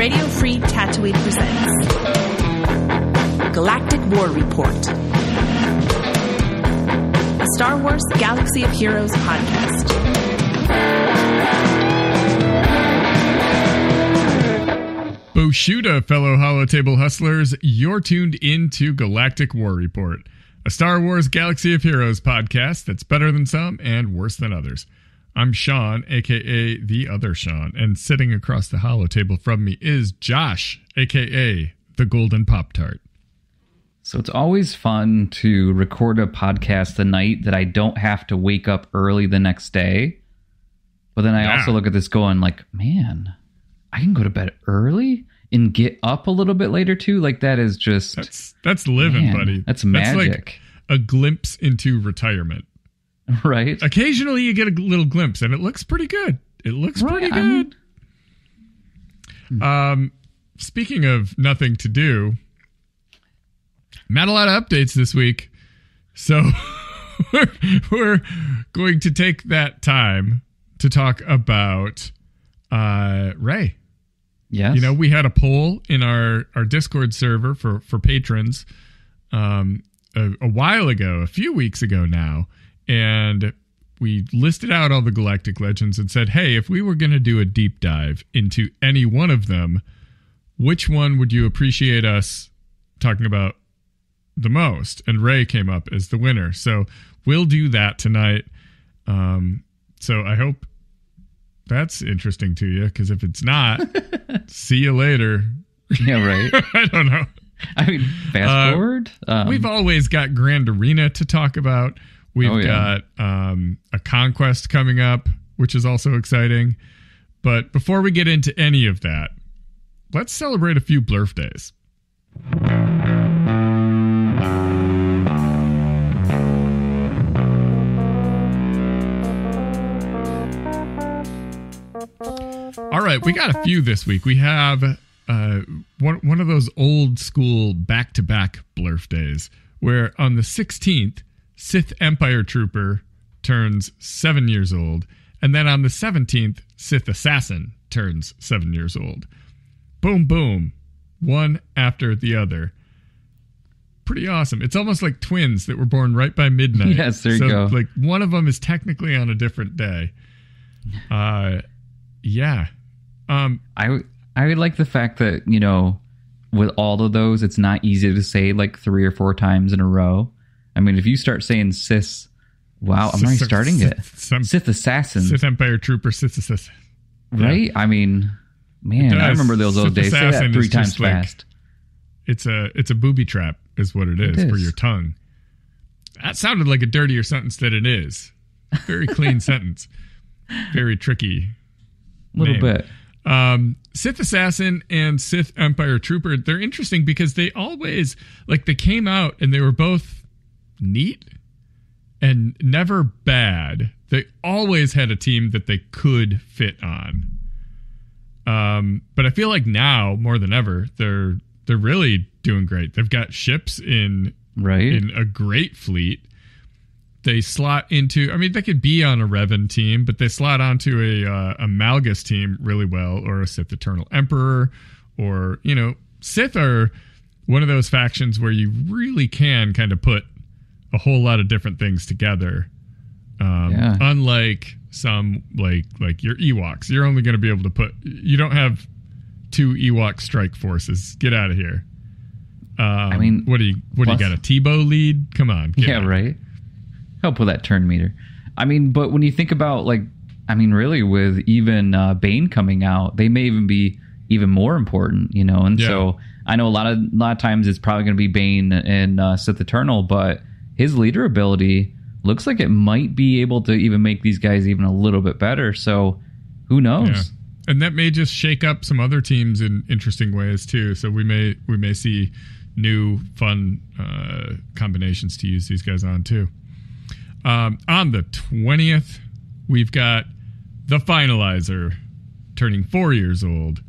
Radio Free Tatooine presents Galactic War Report, a Star Wars Galaxy of Heroes podcast. Boshuda, fellow Holotable hustlers, you're tuned into Galactic War Report, a Star Wars Galaxy of Heroes podcast that's better than some and worse than others. I'm Sean, a.k.a. The Other Sean, and sitting across the Holotable from me is Josh, a.k.a. The Golden Pop-Tart. So it's always fun to record a podcast the night that I don't have to wake up early the next day. But then I also look at this going like, man, I can go to bed early and get up a little bit later too. Like that is just... That's living, buddy. That's magic. That's like a glimpse into retirement. Right. Occasionally you get a little glimpse and it looks pretty good. It looks pretty good. Speaking of nothing to do, not a lot of updates this week. So we're going to take that time to talk about Rey. Yes. You know, we had a poll in our Discord server for patrons a while ago, a few weeks ago now. And we listed out all the Galactic Legends and said, hey, if we were going to do a deep dive into any one of them, which one would you appreciate us talking about the most? And Rey came up as the winner. So we'll do that tonight. So I hope that's interesting to you, because if it's not, see you later. Yeah, right. I don't know. I mean, fast forward. We've always got Grand Arena to talk about. We've got a Conquest coming up, which is also exciting. But before we get into any of that, let's celebrate a few birthdays. All right, we got a few this week. We have one of those old school back-to-back birthdays, where on the 16th, Sith Empire Trooper turns 7 years old. And then on the 17th, Sith Assassin turns 7 years old. Boom, boom. One after the other. Pretty awesome. It's almost like twins that were born right by midnight. Yes, there you go. Like one of them is technically on a different day. Yeah. I would like the fact that, you know, with all of those, it's not easy to say like 3 or 4 times in a row. I mean, if you start saying Sith, wow, I'm already starting it. Sith Assassin. Sith Empire Trooper, Sith Assassin. Right? Yeah. I mean, man, I remember those old days. Say that 3 times fast. It's a booby trap is what it is for your tongue. That sounded like a dirtier sentence than it is. Very clean sentence. Very tricky. A little bit. Sith Assassin and Sith Empire Trooper, they're interesting because they always, like, they came out and they were both neat and never bad. They always had a team that they could fit on. But I feel like now more than ever, they're really doing great. They've got ships in a great fleet. They slot into, I mean, they could be on a Revan team, but they slot onto a Malgus team really well, or a Sith Eternal Emperor, or, you know, Sith are one of those factions where you really can kind of put a whole lot of different things together. Unlike some, like your Ewoks, you're only going to be able to you don't have 2 Ewok strike forces. Get out of here. I mean, what do you got, a Tebow lead? Come on. Right. Help with that turn meter. I mean, but when you think about, like, I mean, really with even Bane coming out, they may even be even more important, you know? And so I know a lot of times it's probably going to be Bane and Sith Eternal, but his leader ability looks like it might be able to even make these guys even a little bit better. So who knows? Yeah. And that may just shake up some other teams in interesting ways too. So we may see new fun combinations to use these guys on too. On the 20th, we've got the Finalizer turning 4 years old.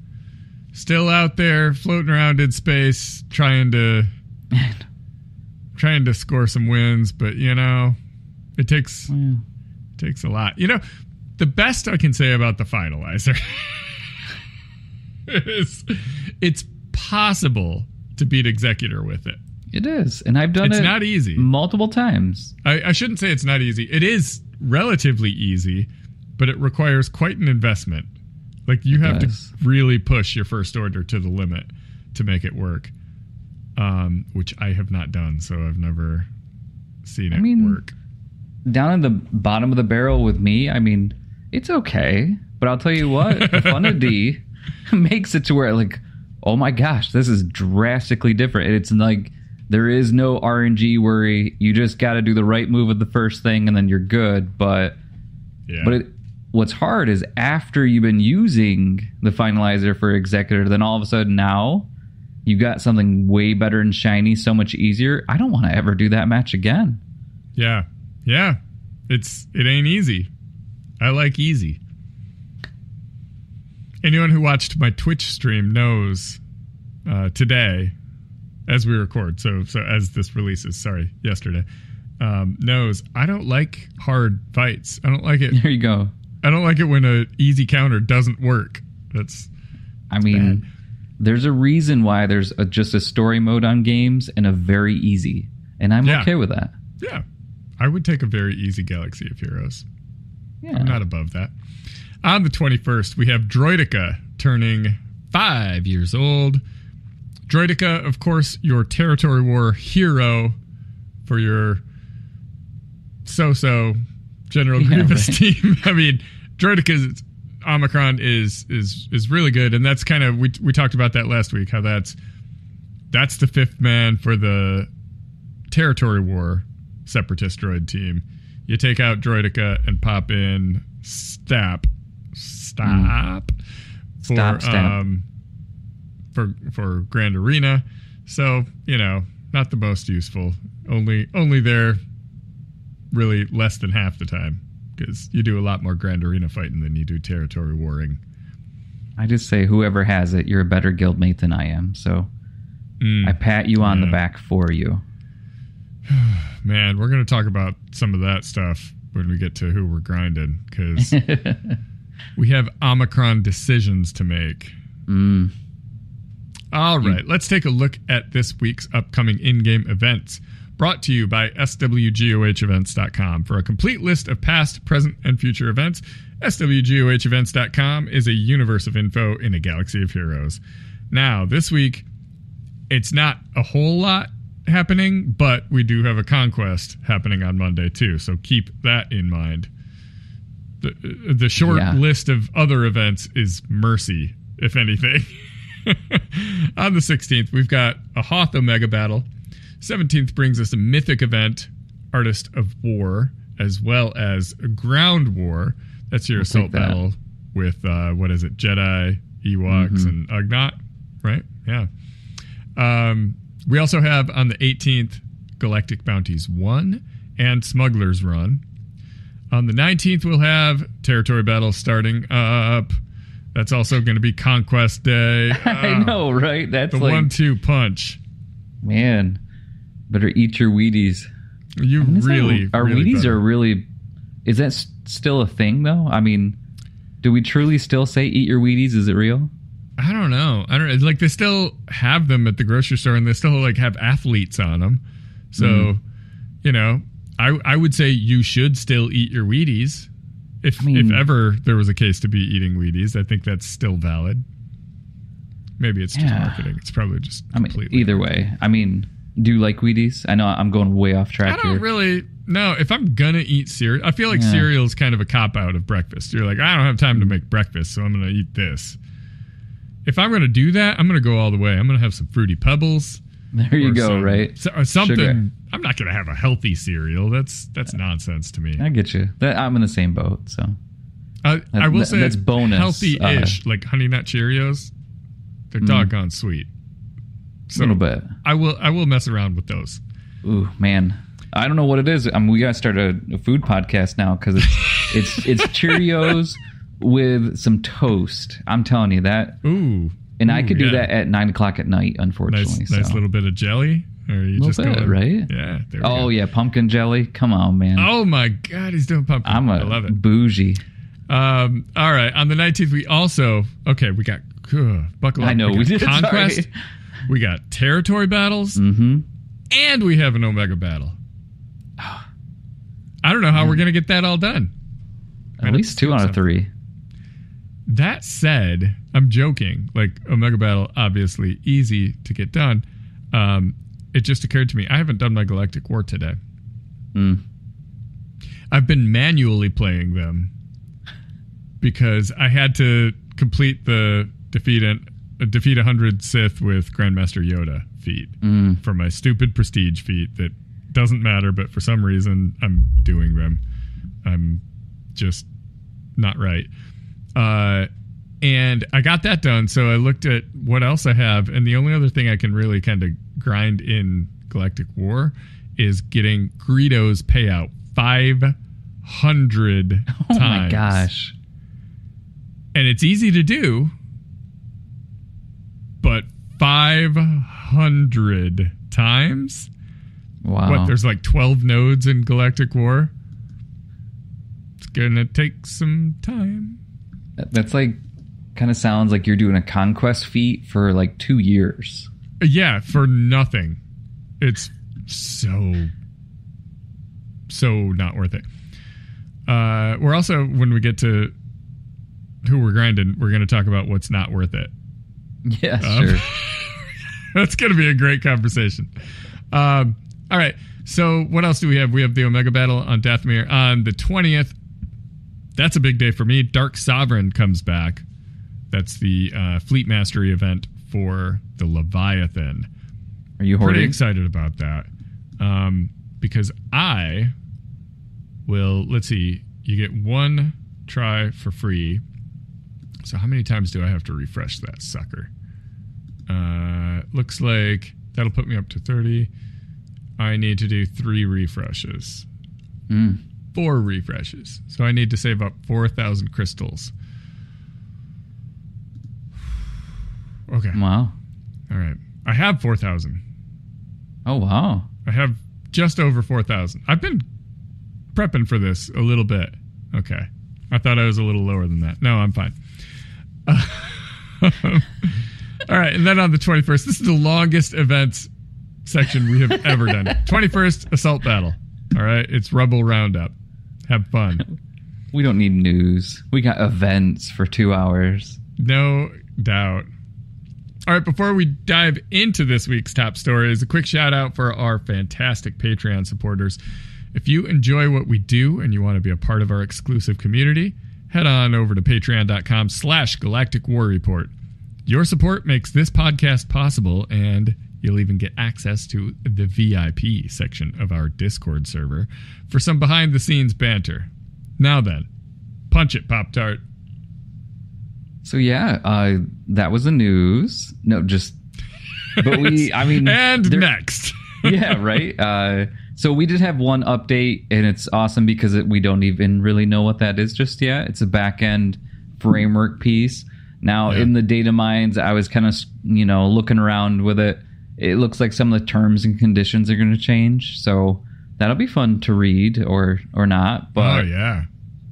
Still out there floating around in space, trying to score some wins, but you know, it takes a lot. You know, the best I can say about the Finalizer It's possible to beat Executor with it. It is, and I've done it. It's not easy. Multiple times. I shouldn't say it's not easy. It is relatively easy, but it requires quite an investment. Like, you have to really push your first order to the limit to make it work, which I have not done, so I've never seen it work. Down in the bottom of the barrel with me, I mean, it's okay, but I'll tell you what, the Fun of D makes it to where, like, oh my gosh, this is drastically different. It's like there is no RNG worry. You just got to do the right move with the first thing, and then you're good. But what's hard is after you've been using the finalizer for Executor, then all of a sudden now you got something way better and shiny, so much easier. I don't want to ever do that match again. Yeah. It ain't easy. I like easy. Anyone who watched my Twitch stream knows today, as we record, so as this releases, yesterday, knows I don't like hard fights. I don't like it. There you go. I don't like it when an easy counter doesn't work. That's bad. There's a reason why there's just a story mode on games and a very easy, and I'm okay with that. Yeah, I would take a very easy Galaxy of Heroes. Yeah. I'm not above that. On the 21st, we have Droideka turning 5 years old. Droideka, of course, your Territory War hero for your so-so General Grievous team. I mean, Droideka's Omicron is really good, and that's kind of we talked about that last week. How that's the fifth man for the Territory War Separatist droid team. You take out Droideka and pop in Stap for Grand Arena. So, not the most useful. Only there really less than half the time, because you do a lot more Grand Arena fighting than you do territory warring. I just say whoever has it, you're a better guildmate than I am. So I pat you on the back for you. Man, we're going to talk about some of that stuff when we get to who we're grinding, because we have Omicron decisions to make. All right, let's take a look at this week's upcoming in-game events, brought to you by swgohevents.com. For a complete list of past, present, and future events, swgohevents.com is a universe of info in a galaxy of heroes. Now, this week, it's not a whole lot happening, but we do have a conquest happening on Monday too, so keep that in mind. The short list of other events is mercy, if anything. On the 16th, we've got a Hoth Omega battle. 17th brings us a mythic event, Artist of War, as well as a Ground War. That's your assault battle with Jedi, Ewoks, and Ugnaught, right? Yeah. We also have on the 18th Galactic Bounties 1 and Smuggler's Run. On the 19th, we'll have Territory Battle starting up. That's also going to be Conquest Day. I know, right? That's the 1-2 punch. Man, better eat your Wheaties. Our Wheaties are really... Is that still a thing, though? I mean, do we truly still say eat your Wheaties? Is it real? I don't know. Like, they still have them at the grocery store, and they still like have athletes on them. So, I would say you should still eat your Wheaties. If ever there was a case to be eating Wheaties, I think that's still valid. Maybe it's just marketing. It's probably just completely... either way. Do you like Wheaties? I know I'm going way off track here. I don't really... No, if I'm going to eat cereal... I feel like cereal is kind of a cop-out of breakfast. You're like, I don't have time to make breakfast, so I'm going to eat this. If I'm going to do that, I'm going to go all the way. I'm going to have some Fruity Pebbles. There you go, right? Or something. Sugar. I'm not going to have a healthy cereal. That's nonsense to me. I get you. I'm in the same boat, so. I will say that's bonus. Healthy-ish, like Honey Nut Cheerios. They're doggone sweet. So a little bit. I will mess around with those. Ooh, man. I don't know what it is. We got to start a food podcast now, because it's Cheerios with some toast. I'm telling you that. Ooh. And I could do that at 9 o'clock at night, unfortunately. Nice little bit of jelly. Or are you just going, right? Yeah. There we go. Yeah, pumpkin jelly. Come on, man. Oh my God, he's doing pumpkin. I love it. Bougie. All right. On the 19th, we got buckle up. I know. We got Conquest. Sorry. We got territory battles. Mm-hmm. And we have an Omega battle. I don't know how we're going to get that all done. At least 2 out of 3. That said, I'm joking. Like, Omega battle, obviously easy to get done. It just occurred to me, I haven't done my Galactic War today. I've been manually playing them because I had to complete the defeat 100 Sith with Grandmaster Yoda feat for my stupid prestige feat that doesn't matter, but for some reason I'm doing them. I'm just not right. And I got that done, so I looked at what else I have, and the only other thing I can really kind of grind in Galactic War is getting Greedo's payout 500 times. Oh my gosh. And it's easy to do, but 500 times? Wow. What, there's like 12 nodes in Galactic War? It's gonna take some time. That's like, kind of sounds like you're doing a conquest feat for like 2 years. Yeah, for nothing. It's so not worth it. We're also, when we get to who we're grinding, we're going to talk about what's not worth it. Yeah, sure. That's going to be a great conversation. All right. So what else do we have? We have the Omega battle on Dathomir on the 20th. That's a big day for me. Dark Sovereign comes back. That's the Fleet Mastery event for the Leviathan. Are you hoarding? Pretty excited about that. Because I will, let's see, you get 1 try for free. So how many times do I have to refresh that sucker? Looks like that'll put me up to 30. I need to do 3 refreshes. 4 refreshes. So I need to save up 4,000 crystals. Okay. Wow. All right. I have 4,000. Oh, wow. I have just over 4,000. I've been prepping for this a little bit. Okay. I thought I was a little lower than that. No, I'm fine. All right. And then on the 21st, this is the longest events section we have ever done. 21st, Assault Battle. All right. It's Rebel Roundup. Have fun. We don't need news. We got events for 2 hours. No doubt. All right, before we dive into this week's top stories, a quick shout out for our fantastic Patreon supporters. If you enjoy what we do and you want to be a part of our exclusive community, head on over to patreon.com/Galactic War Report. Your support makes this podcast possible, and you'll even get access to the VIP section of our Discord server for some behind-the-scenes banter. Now then, punch it, Pop-Tart. So yeah, that was the news. No, just, but and next. Yeah, right. So we did have one update, and it's awesome because we don't even really know what that is just yet. It's a back-end framework piece. Now, in the data mines, I was kind of, looking around with it. It looks like some of the terms and conditions are going to change. So that'll be fun to read or not. But, oh, yeah.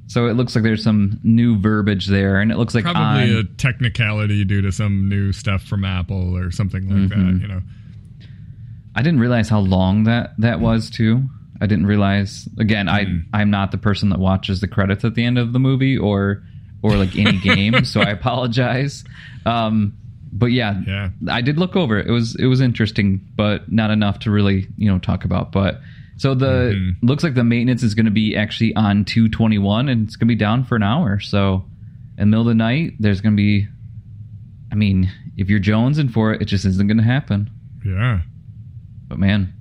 So it looks like there's some new verbiage there, and it looks like probably a technicality due to some new stuff from Apple or something like that, I didn't realize how long that was, too. I didn't realize, again, I'm not the person that watches the credits at the end of the movie or like any game, so I apologize. But yeah, I did look over it. It was interesting, but not enough to really, talk about. But so looks like the maintenance is going to be actually on 2/21, and it's going to be down for an hour. So in the middle of the night, there's going to be, if you're jonesing for it, it just isn't going to happen. Yeah. But man,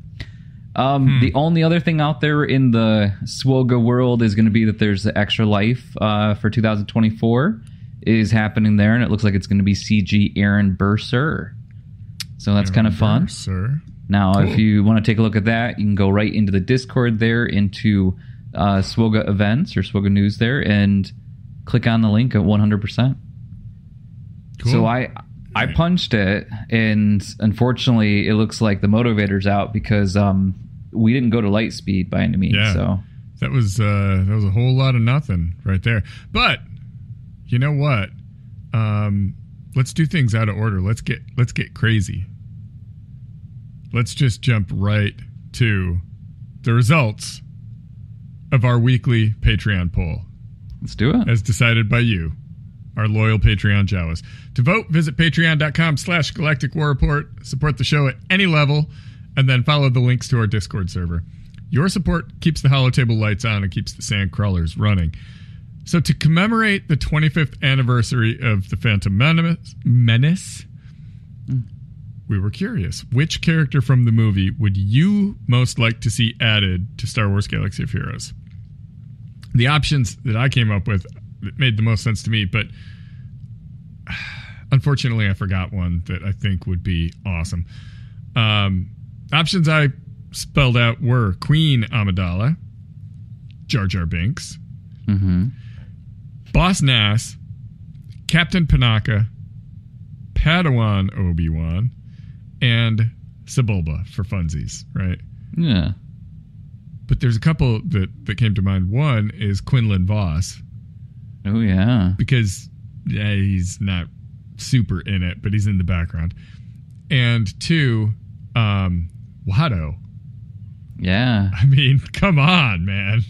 the only other thing out there in the Swoga world is going to be that there's the extra life for 2024 is happening there, and it looks like it's going to be CG Aaron Bursar. So that's kind of fun. Bursar. Now, cool. If you want to take a look at that, you can go right into the Discord there, into Swoga events or Swoga news there, and click on the link at 100%. Cool. So I punched it, and unfortunately, it looks like the motivator's out because we didn't go to light speed by any means. Yeah. So that was a whole lot of nothing right there. But you know what? let's do things out of order. Let's get crazy. Let's just jump right to the results of our weekly Patreon poll. Let's do it. As decided by you, our loyal Patreon Jawas. To vote, visit patreon.com/Galactic War Report. Support the show at any level, and then follow the links to our Discord server. Your support keeps the holotable lights on and keeps the sand crawlers running. So to commemorate the 25th anniversary of the Phantom Menace, we were curious, which character from the movie would you most like to see added to Star Wars Galaxy of Heroes? The options that I came up with made the most sense to me, but unfortunately I forgot one that I think would be awesome. Options I spelled out were Queen Amidala, Jar Jar Binks, Boss Nass, Captain Panaka, Padawan Obi-Wan, and Sebulba for funsies, right? Yeah. But there's a couple that came to mind. One is Quinlan Voss. Oh, yeah. Because he's not super in it, but he's in the background. And two, Watto. Yeah. I mean, come on, man.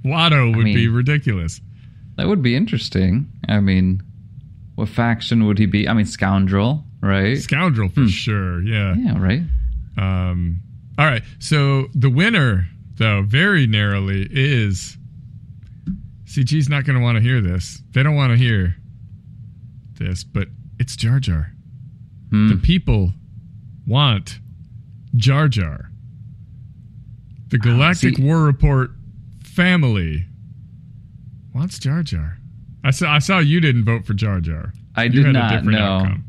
Watto would be ridiculous. That would be interesting. I mean, what faction would he be? I mean, Scoundrel, right? Scoundrel for sure, yeah. Yeah, right. All right, so the winner, though, very narrowly is... CG's not going to want to hear this. They don't want to hear this, but it's Jar Jar. The people want Jar Jar. The Galactic War Report family wants Jar Jar. I saw you didn't vote for Jar Jar. I did not, no. Outcome.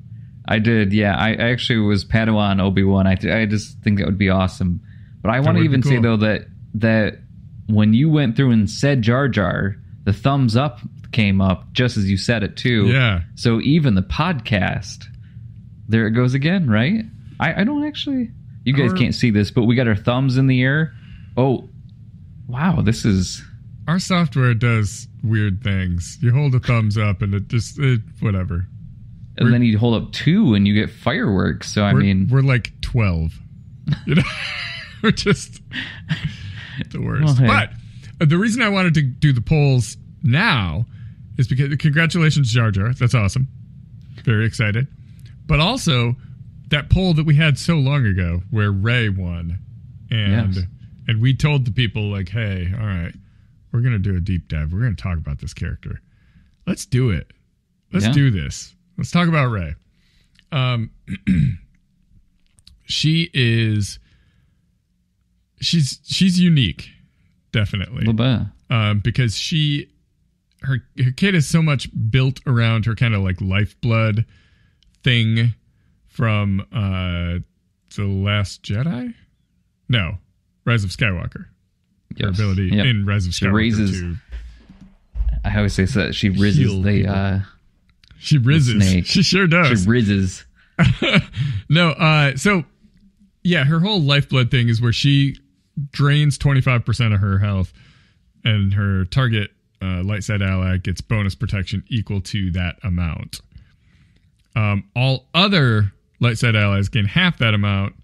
I did, yeah. I actually was Padawan Obi-Wan. I just think that would be awesome. But I want to even say, though, that when you went through and said Jar Jar, the thumbs up came up just as you said it, too. Yeah. So even the podcast, there it goes again, right? I don't actually... You guys can't see this, but we got our thumbs in the air. Oh, wow, this is... Our software does weird things. You hold a thumbs up and it whatever. And then you hold up 2 and you get fireworks. So, we're like 12. You know? We're just the worst. Well, hey. But the reason I wanted to do the polls now is because congratulations, Jar Jar. That's awesome. Very excited. But also that poll that we had so long ago where Rey won. And we told the people like, hey, all right, we're going to do a deep dive. We're going to talk about this character. Let's do it. Let's do this. Let's talk about Rey. She's unique, definitely. A little bit. Because her kid is so much built around her kind of like lifeblood thing from The Last Jedi? No, Rise of Skywalker. Yes. Her ability in Rise of Skywalker I always say that she rizzes she rizzes. Snake. She sure does. She rizzes. No, so yeah, her whole lifeblood thing is where she drains 25% of her health, and her target light side ally gets bonus protection equal to that amount. All other light side allies gain half that amount,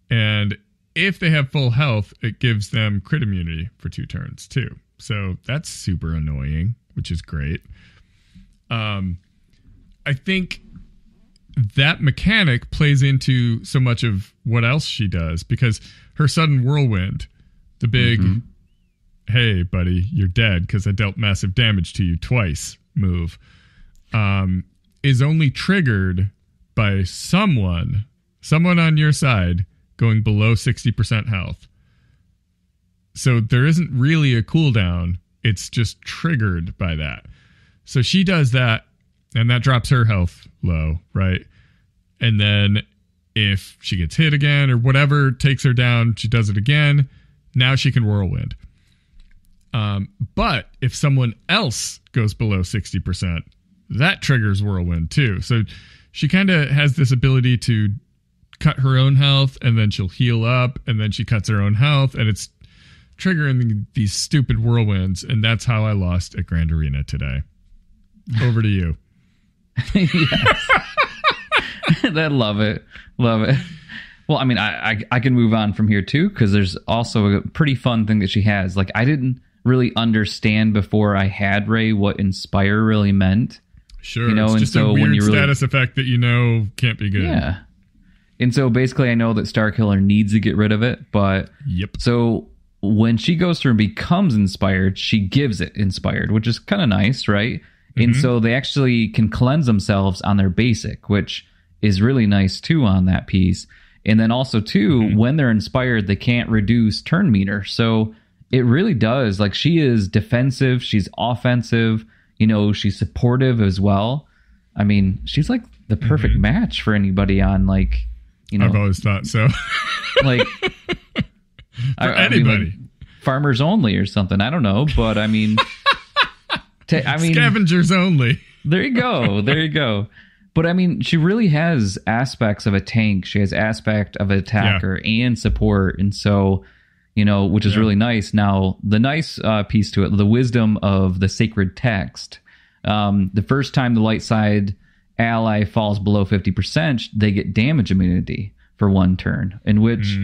and if they have full health, it gives them crit immunity for 2 turns too. So that's super annoying, which is great. I think that mechanic plays into so much of what else she does, because her sudden whirlwind, the big, hey, buddy, you're dead because I dealt massive damage to you twice move, is only triggered by someone on your side going below 60% health. So there isn't really a cooldown. It's just triggered by that. So she does that, and that drops her health low, right? And then if she gets hit again or whatever takes her down, she does it again. Now she can whirlwind. But if someone else goes below 60%, that triggers whirlwind too. So she kind of has this ability to cut her own health, and then she'll heal up, and then she cuts her own health, and it's triggering these stupid whirlwinds. And that's how I lost at Grand Arena today. Over to you. Yes. I love it. Love it. Well, I mean, I can move on from here too, because there's also a pretty fun thing that she has. Like, I didn't really understand before I had Rey what Inspire really meant. Sure, it's just a weird status effect that can't be good. Yeah. And so basically I know that Starkiller needs to get rid of it, but... Yep. So when she goes through and becomes inspired, she gives it inspired, which is kind of nice, right? Mm-hmm. And so they actually can cleanse themselves on their basic, which is really nice too on that piece. And then also too, when they're inspired, they can't reduce turn meter. So it really does. Like, she is defensive, she's offensive, she's supportive as well. I mean, she's like the perfect match for anybody on, like, I've always thought so. Like, for anybody. Like farmers only or something. I don't know, but I mean, scavengers only. There you go. But I mean, she really has aspects of a tank. She has aspect of an attacker and support. And so, which is really nice. Now, the nice piece to it, the wisdom of the sacred text. The first time the light side ally falls below 50%, they get damage immunity for one turn. In which,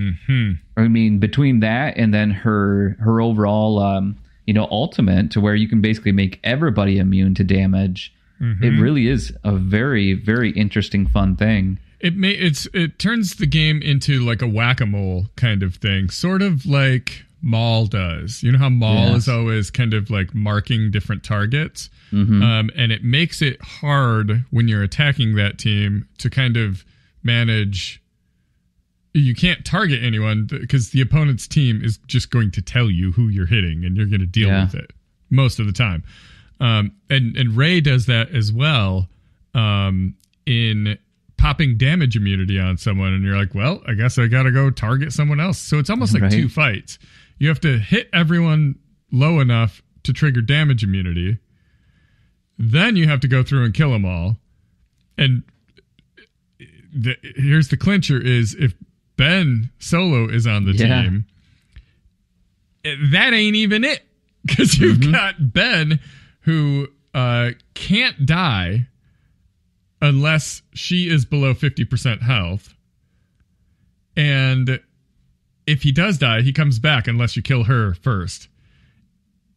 I mean, between that and then her overall, ultimate to where you can basically make everybody immune to damage. It really is a very, very interesting, fun thing. It turns the game into like a whack-a-mole kind of thing, sort of like Maul does. You know how Maul is always kind of like marking different targets, and it makes it hard when you're attacking that team to kind of manage. You can't target anyone because the opponent's team is just going to tell you who you're hitting, and you're going to deal with it most of the time. And Rey does that as well in popping damage immunity on someone, and you're like, well, I guess I gotta go target someone else. So it's almost like two fights. You have to hit everyone low enough to trigger damage immunity. Then you have to go through and kill them all. And here's the clincher is if Ben Solo is on the team, that ain't even it. Because you've got Ben who can't die unless she is below 50% health. And if he does die, he comes back unless you kill her first.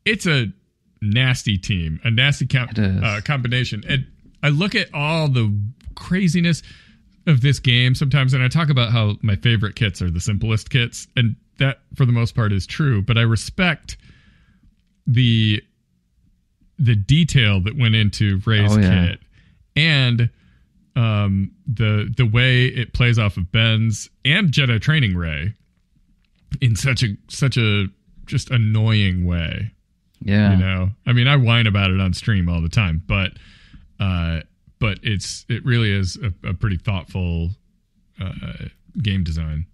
It's a nasty team, a nasty combination. And I look at all the craziness of this game sometimes, and I talk about how my favorite kits are the simplest kits, and that, for the most part, is true. But I respect the detail that went into Rey's kit, and the way it plays off of Ben's and Jedi training Rey in such a just annoying way. Yeah, I mean, I whine about it on stream all the time, but it really is a pretty thoughtful game design.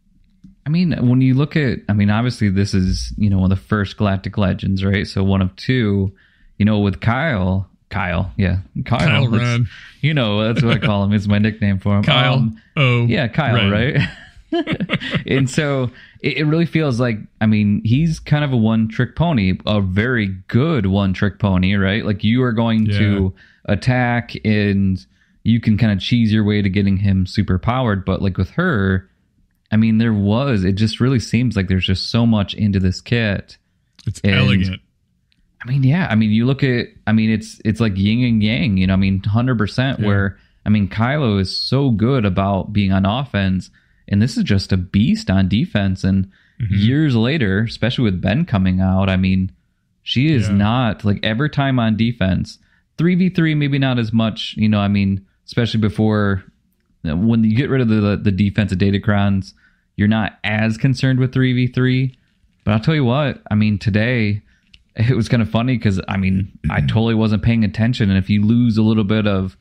I mean, when you look at, obviously this is, one of the first Galactic Legends, right? So one of two, with Kyle, Ren. That's what I call him. It's my nickname for him. Kyle. Kyle, Ren. Right? And so it really feels like, he's kind of a one-trick pony, a very good one-trick pony, right? Like, you are going to attack and you can kind of cheese your way to getting him super powered. But like with her, it just really seems like there's just so mumuch into this kit. It's elegant. You look at, it's like yin and yang, 100% where, Kylo is so good about being on offense, and this is just a beast on defense. And years later, especially with Ben coming out, she is not, like, every time on defense, 3v3, maybe not as much, especially before, when you get rid of the defensive datacrons, you're not as concerned with 3v3. But I'll tell you what, today, it was kind of funny because, I totally wasn't paying attention. And if you lose a little bit of,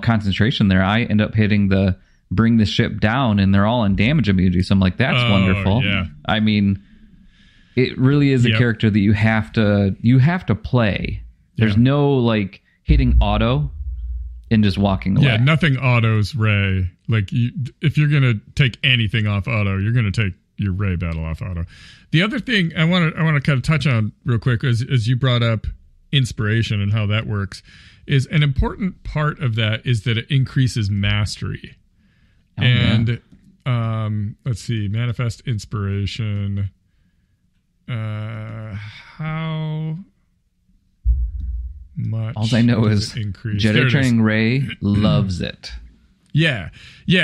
concentration there, I end up hitting the bring the ship down, and they're all in damage immunity. So I'm like, that's wonderful. Yeah. It really is a character that you have to play. There's no, like, hitting auto and just walking away. Yeah, nothing autos Rey. Like, if you're going to take anything off auto, you're going to take your Rey battle off auto. The other thing I want to kind of touch on real quick is, as you brought up inspiration and how that works, is an important part of that is that it increases mastery. Let's see, manifest inspiration. How much? All I know is Jedi Training Ray loves it. Yeah.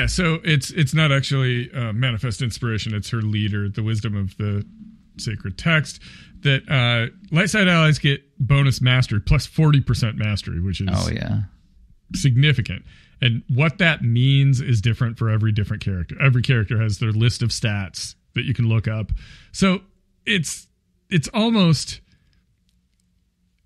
So it's not actually manifest inspiration. It's her leader, the wisdom of the sacred text. That light side allies get bonus mastery plus 40% mastery, which is significant. And what that means is different for every different character. Every character has their list of stats that you can look up. So it's almost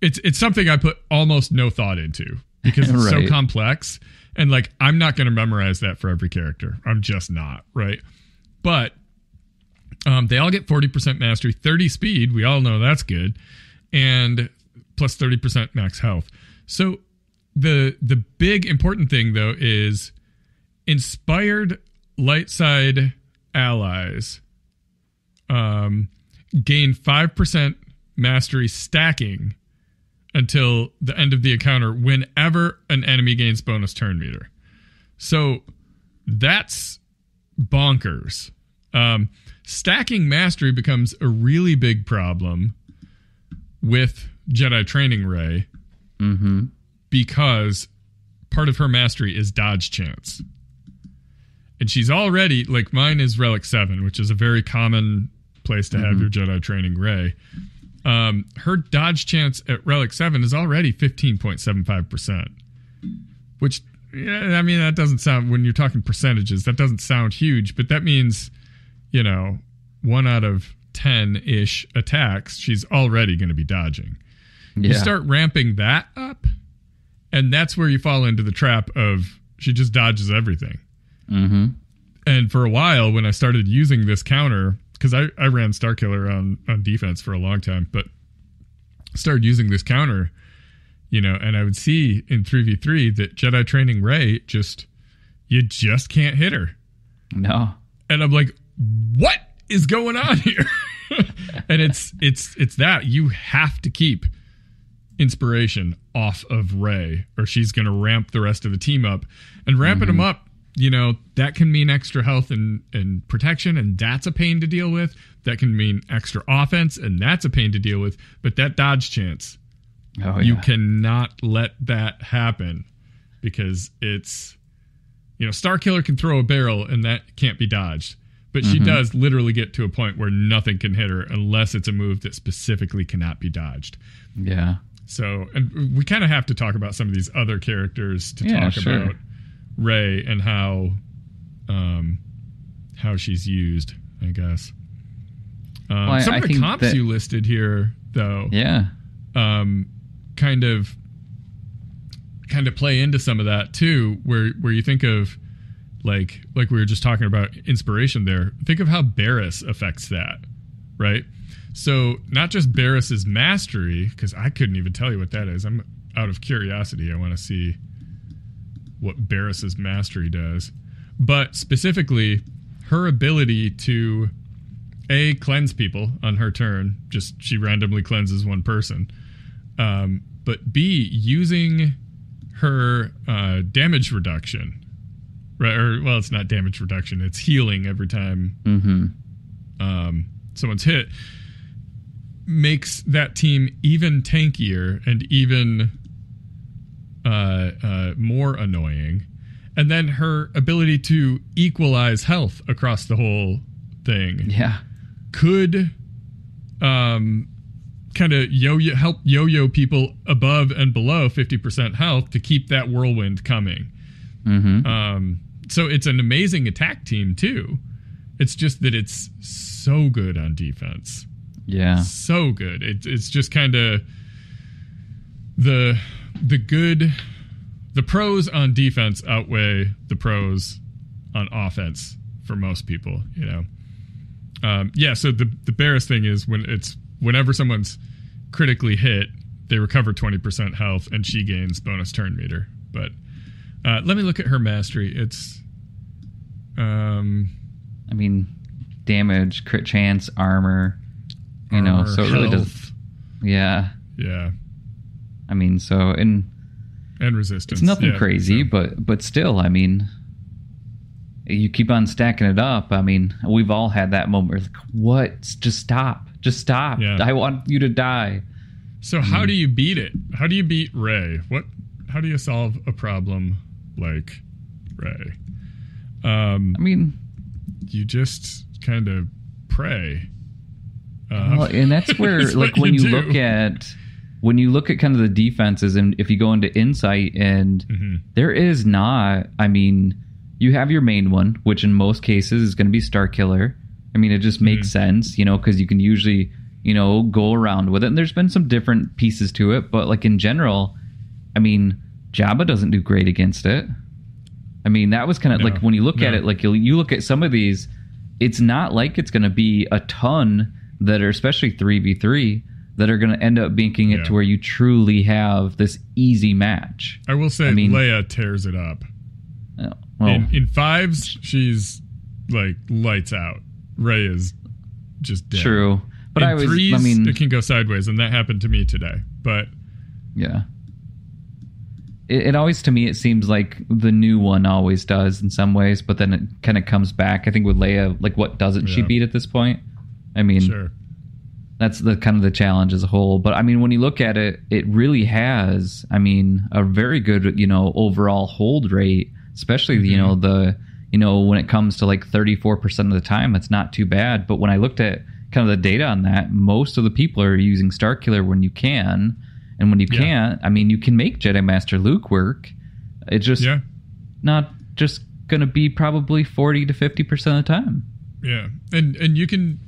it's something I put almost no thought into because it's so complex. And like, I'm not going to memorize that for every character. I'm just not, right? But they all get 40% mastery, 30 speed. We all know that's good. And plus 30% max health. So the big important thing, though, is inspired light side allies gain 5% mastery stacking until the end of the encounter whenever an enemy gains bonus turn meter. So that's bonkers. Stacking mastery becomes a really big problem with Jedi Training Ray because part of her mastery is dodge chance. And she's already, like, mine is Relic 7, which is a very common place to have your Jedi Training Ray. Her dodge chance at Relic 7 is already 15.75%, which, I mean, that doesn't sound, when you're talking percentages, that doesn't sound huge, but that means, 1 out of 10-ish attacks, she's already going to be dodging. Yeah. You start ramping that up, and that's where you fall into the trap of she just dodges everything. And for a while, when I started using this counter, because I ran Starkiller on defense for a long time, but started using this counter, and I would see in 3v3 that Jedi Training Ray you just can't hit her. No. And I'm like, what is going on here? And it's that you have to keep inspiration off of Ray, or she's going to ramp the rest of the team up. And ramping them up, that can mean extra health and protection, and that's a pain to deal with. That can mean extra offense, and that's a pain to deal with. But that dodge chance, you cannot let that happen, because it's, Starkiller can throw a barrel, and that can't be dodged. But she does literally get to a point where nothing can hit her unless it's a move that specifically cannot be dodged. Yeah. So, and we kind of have to talk about some of these other characters to talk about Ray and how she's used, I guess. Some of the comps you listed here, though, kind of play into some of that too, where you think of like we were just talking about inspiration there. Think of how Barriss affects that, right? So not just Barriss's mastery, because I couldn't even tell you what that is. I'm out of curiosity. I want to see what Barriss's mastery does, but specifically her ability to cleanse people on her turn. Just she randomly cleanses one person, but B, using her damage reduction, right? Or, well, it's not damage reduction, it's healing every time someone's hit, makes that team even tankier and even more annoying. And then her ability to equalize health across the whole thing could kind of help yo-yo people above and below 50% health to keep that whirlwind coming. So it's an amazing attack team too. It's just that it's so good on defense. Yeah, so good. It's just kind of the pros on defense outweigh the pros on offense for most people, So the Barriss thing is whenever someone's critically hit, they recover 20% health, and she gains bonus turn meter. But let me look at her mastery. It's damage, crit chance, armor, so it really does. Yeah. I mean, so and resistance. It's nothing crazy, but still, I mean, you keep on stacking it up. I mean, we've all had that moment where it's like, what? Just stop. Yeah. I want you to die. So how do you beat it? How do you beat Ray? How do you solve a problem like Ray? I mean, you just kind of pray. Well, and that's where, like, when you look at kind of the defenses, and if you go into insight, and there is not, I mean, you have your main one, which in most cases is going to be Star Killer. I mean, it just makes sense, because you can usually, go around with it. And there's been some different pieces to it, but like in general, I mean, Jabba doesn't do great against it. I mean, that was kind of like when you look at it, like you look at some of these, it's not like it's going to be a ton that are, especially 3v3, that are going to end up making it to where you truly have this easy match. I will say, Leia tears it up. Well, in 5s, she's like lights out. Ray is just dead. True. But in 3s, it can go sideways, and that happened to me today. But yeah. It always, to me, it seems like the new one always does in some ways, but then it kind of comes back. I think with Leia, like, what doesn't she beat at this point? I mean, that's the kind of the challenge as a whole. But I mean, when you look at it, it really has, I mean, a very good, overall hold rate, especially, when it comes to like 34% of the time, it's not too bad. But when I looked at kind of the data on that, most of the people are using Starkiller when you can. And when you can't, I mean, you can make Jedi Master Luke work. It's just not just going to be probably 40 to 50% of the time. Yeah. And you can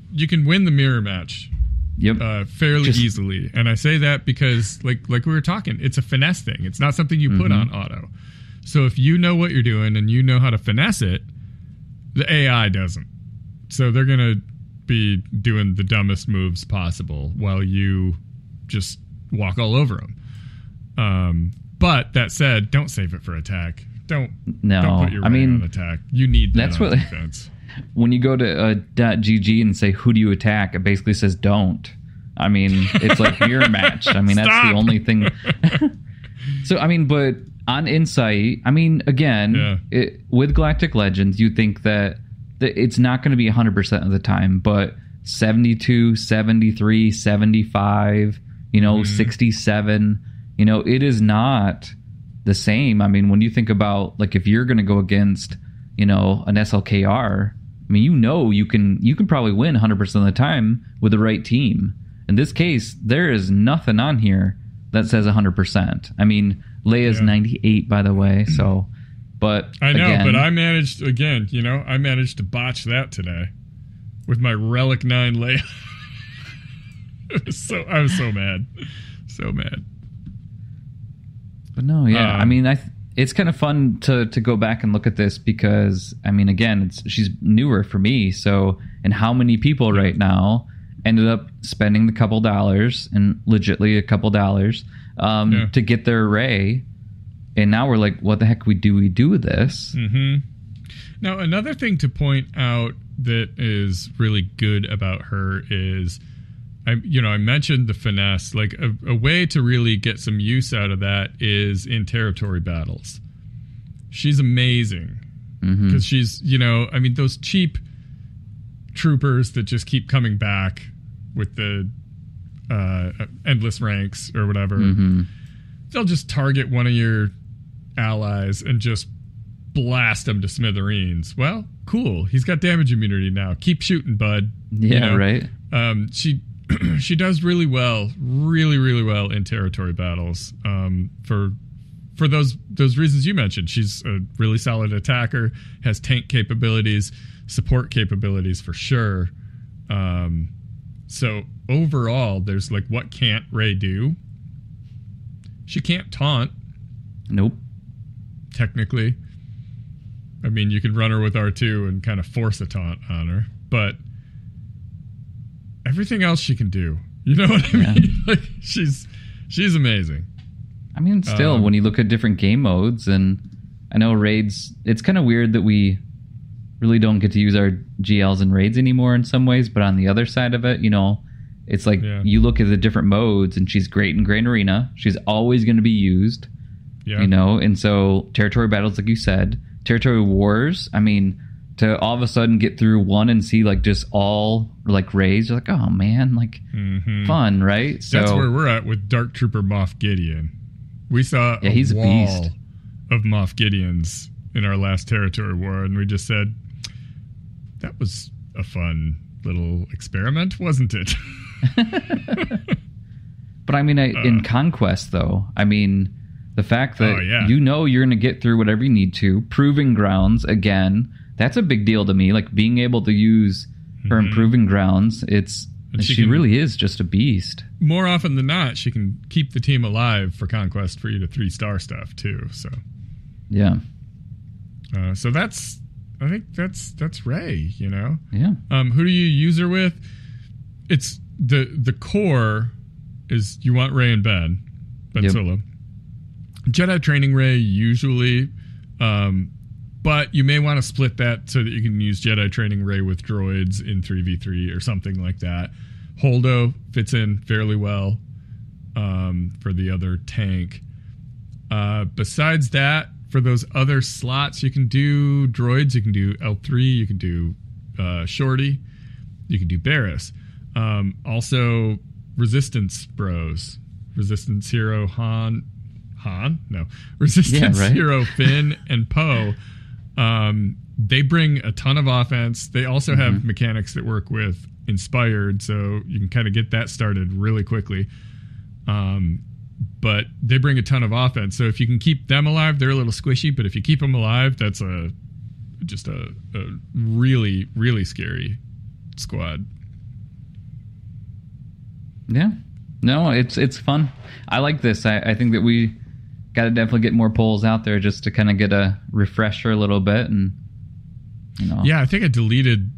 win the mirror match fairly easily. And I say that because like we were talking, it's a finesse thing. It's not something you put on auto. So if you know what you're doing and you know how to finesse it, the AI doesn't. So they're going to be doing the dumbest moves possible while you just walk all over them. But that said, don't save it for attack. Don't put your on attack. You need that on defense. When you go to .gg and say, who do you attack? It basically says don't. I mean, it's like mirror match. I mean, that's the only thing. So, I mean, but on Insight, I mean, again, with Galactic Legends, you think that it's not going to be 100% of the time, but 72, 73, 75, 67, it is not the same. I mean, when you think about, like, if you're going to go against, an SLKR, I mean, you can probably win 100% of the time with the right team. In this case, there is nothing on here that says 100%. I mean, Leia's 98, by the way, so, but I know, but I managed, I managed to botch that today with my Relic 9 Leia. I was so mad. So mad. But no, I mean, it's kind of fun to go back and look at this because, I mean, again, she's newer for me. So, and how many people right now ended up spending the couple dollars, and legitly a couple dollars, to get their array. And now we're like, what the heck do we do with this? Now, another thing to point out that is really good about her is, I mentioned the finesse. Like a way to really get some use out of that is in territory battles. She's amazing because she's, those cheap troopers that just keep coming back with the endless ranks or whatever. They'll just target one of your allies and just blast them to smithereens. Well, cool. He's got damage immunity now. Keep shooting, bud. Yeah, right. She does really well in territory battles. For those reasons you mentioned, she's a really solid attacker, has tank capabilities, support capabilities for sure. So overall, there's like, what can't Rey do? She can't taunt. Nope. Technically. I mean, you can run her with R2 and kind of force a taunt on her, but everything else she can do. You know what I mean? Like, she's amazing. I mean, still, when you look at different game modes, and I know raids, it's kind of weird that we really don't get to use our GLs in raids anymore in some ways, but on the other side of it, It's like you look at the different modes, and she's great in Grand Arena. She's always going to be used, you know. And so territory battles, like you said, territory wars. I mean, to all of a sudden get through one and see like just all like raids, you're like, oh man, like fun, right? So that's where we're at with Dark Trooper Moff Gideon. We saw he's a wall beast of Moff Gideons in our last territory war, and we just said that was a fun little experiment, wasn't it? But I mean, in Conquest, though, I mean, the fact that you know you're going to get through whatever you need to, Proving Grounds, again, that's a big deal to me. Like, being able to use her in Proving Grounds, she really is just a beast. More often than not, she can keep the team alive for Conquest for you to 3-star stuff, too. So, yeah. So I think that's Rey, you know? Yeah. Who do you use her with? It's the core is you want Rey and Ben Solo. Jedi Training Rey usually, but you may want to split that so that you can use Jedi Training Rey with droids in 3v3 or something like that. Holdo fits in fairly well for the other tank. Besides that, for those other slots, you can do droids, you can do L3, you can do Shorty, you can do Barriss. Also, Resistance bros. Resistance hero Resistance hero Finn and Poe. They bring a ton of offense. They also have mechanics that work with Inspired, so you can kind of get that started really quickly. But they bring a ton of offense. So if you can keep them alive, they're a little squishy. But if you keep them alive, that's just a really, really scary squad. Yeah. No, it's fun. I like this. I think that we got to definitely get more polls out there just to kind of get a refresher a little bit. And, you know. Yeah, I think I deleted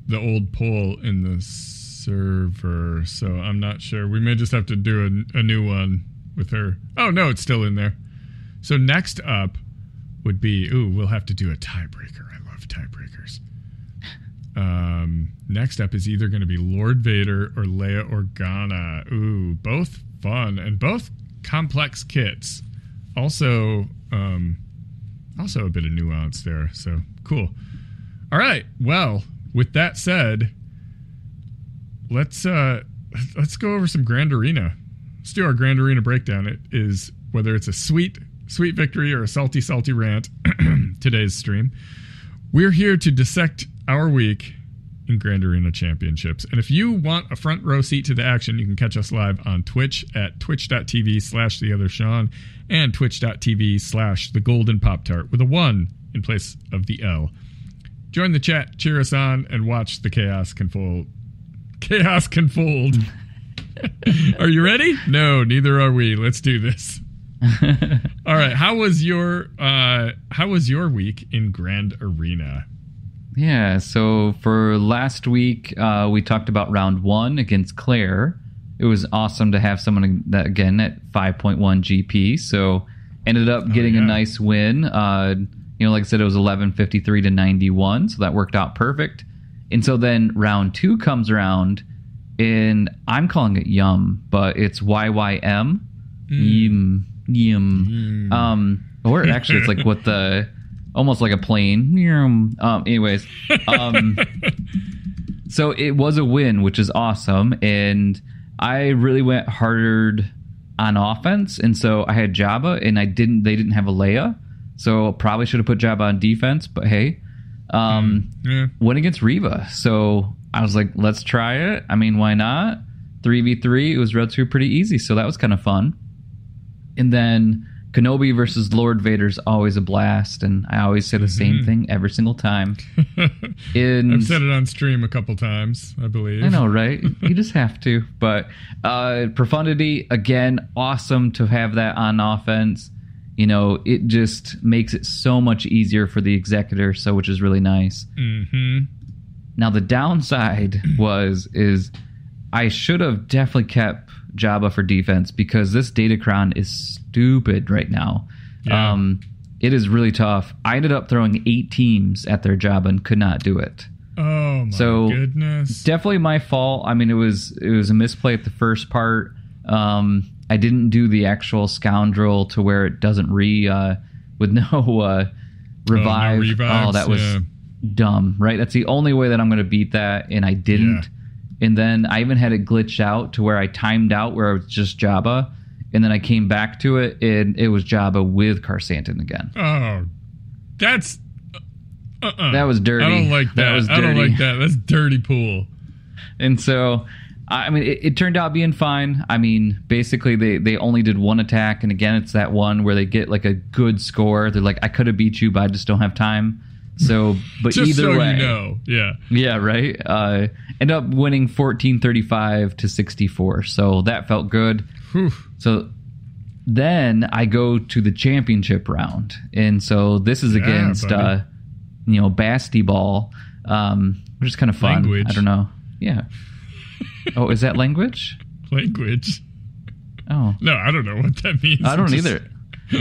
the old poll in the server, so I'm not sure. We may just have to do a new one with her. Oh, no, it's still in there. So next up would be, we'll have to do a tiebreaker. I love tiebreakers. Next up is either going to be Lord Vader or Leia Organa. Both fun and both complex kits. Also a bit of nuance there. So cool. All right. Well, with that said, let's go over some Grand Arena. Let's do our Grand Arena breakdown. It is whether it's a sweet victory or a salty rant. Today's stream. We're here to dissect our week in Grand Arena Championships. And if you want a front row seat to the action, you can catch us live on Twitch at twitch.tv/theothershawn and twitch.tv/thegoldenpoptart with a 1 in place of the L. Join the chat, cheer us on, and watch the chaos unfold. Are you ready? No, neither are we. Let's do this. All right. How was your week in Grand Arena? Yeah, so for last week, we talked about round 1 against Claire. It was awesome to have someone that, again, at 5.1 GP. So ended up getting a nice win. Like I said, it was 11:53 to 91, so that worked out perfect. And so then round 2 comes around, and I'm calling it Yum, but it's YYM. Yum. Or actually, it's like what the... almost like a plane. Anyways. So it was a win, which is awesome. And I really went hard on offense. And so I had Jabba, and they didn't have a Leia. So probably should have put Jabba on defense, but hey. Went against Reva. So I was like, let's try it. I mean, why not? 3v3, it was relatively pretty easy. So that was kind of fun. And then Kenobi versus Lord Vader's always a blast, and I always say the same thing every single time. I've said it on stream a couple times, I believe. I know, right? You just have to. But Profundity, again, awesome to have that on offense. You know, it just makes it so much easier for the Executor, which is really nice. Now, the downside is I should have definitely kept Jabba for defense, because this Datacron is stupid right now. Yeah. It is really tough. I ended up throwing 8 teams at their Jabba and could not do it. Oh my goodness. Definitely my fault. I mean, it was a misplay at the first part. I didn't do the actual scoundrel to where it doesn't with no revive. No revives, oh, that was dumb, right? That's the only way that I'm going to beat that, and I didn't. Yeah. And then I even had it glitched out to where I timed out where it was just Jabba, and then I came back to it, and it was Jabba with Karsantin again. Oh, that's... That was dirty. I don't like that. Was dirty. I don't like that. That's dirty pool. And so, I mean, it turned out being fine. I mean, basically, they only did one attack. And again, it's that one where they get like a good score. They're like, I could have beat you, but I just don't have time. So, but just either so way. You know. Yeah. Yeah, right. End up winning 1435 to 64. So that felt good. Whew. So then I go to the championship round. And so this is against... Basti Ball, which is kind of fun. Language. I don't know. Yeah. Oh, is that language? Language. Oh. No, I don't know what that means. I don't either.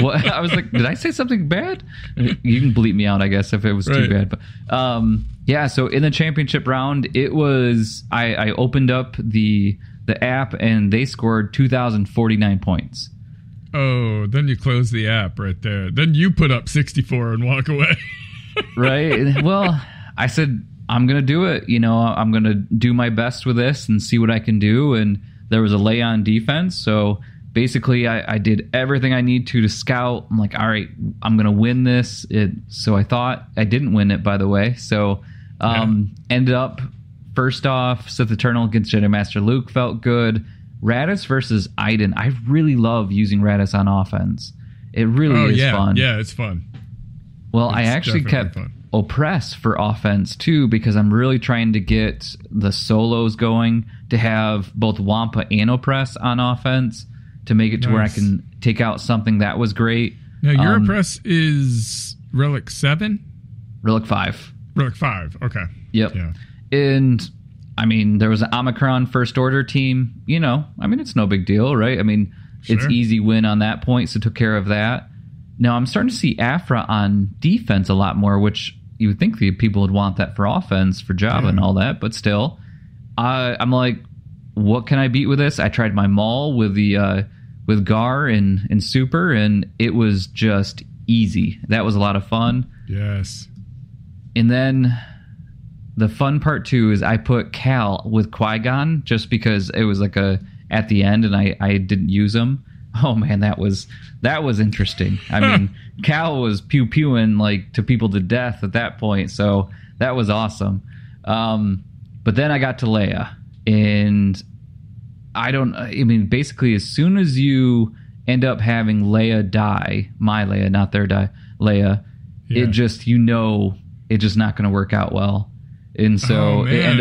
What? I was like, did I say something bad? You can bleep me out, I guess, if it was too bad. But yeah, so in the championship round, it was I opened up the app and they scored 2,049 points. Oh, then you close the app right there. Then you put up 64 and walk away. Right. Well, I said, I'm going to do it. I'm going to do my best with this and see what I can do. And there was a lay on defense. So basically, I did everything I need to scout. I'm like, all right, I'm going to win this. So I thought I didn't win it, by the way. So ended up, first off, Sith Eternal against Jedi Master Luke felt good. Radis versus Iden. I really love using Radis on offense. It really is fun. Yeah, it's fun. Well, I actually kept Oppress for offense, too, because I'm really trying to get the solos going to have both Wampa and Oppress on offense to make it to where I can take out something that was great. Now, your Oppress is Relic 7? Relic 5. Relic 5, okay. Yep. Yeah. And, I mean, there was an Omicron First Order team. It's no big deal, right? I mean, it's easy win on that point, so took care of that. Now, I'm starting to see Afra on defense a lot more, which you would think the people would want that for offense, for Jabba and all that. But still, I'm like, what can I beat with this? I tried my Maul with with Gar and Super, and it was just easy. That was a lot of fun. Yes. And then the fun part, too, is I put Cal with Qui-Gon just because it was like at the end, and I didn't use him. Oh man, that was interesting. I mean, Cal was pew-pewing like to people to death at that point, so that was awesome. But then I got to Leia, and basically as soon as you end up having Leia die, my Leia, not their die, Leia, it just, it's just not going to work out well. And so it ended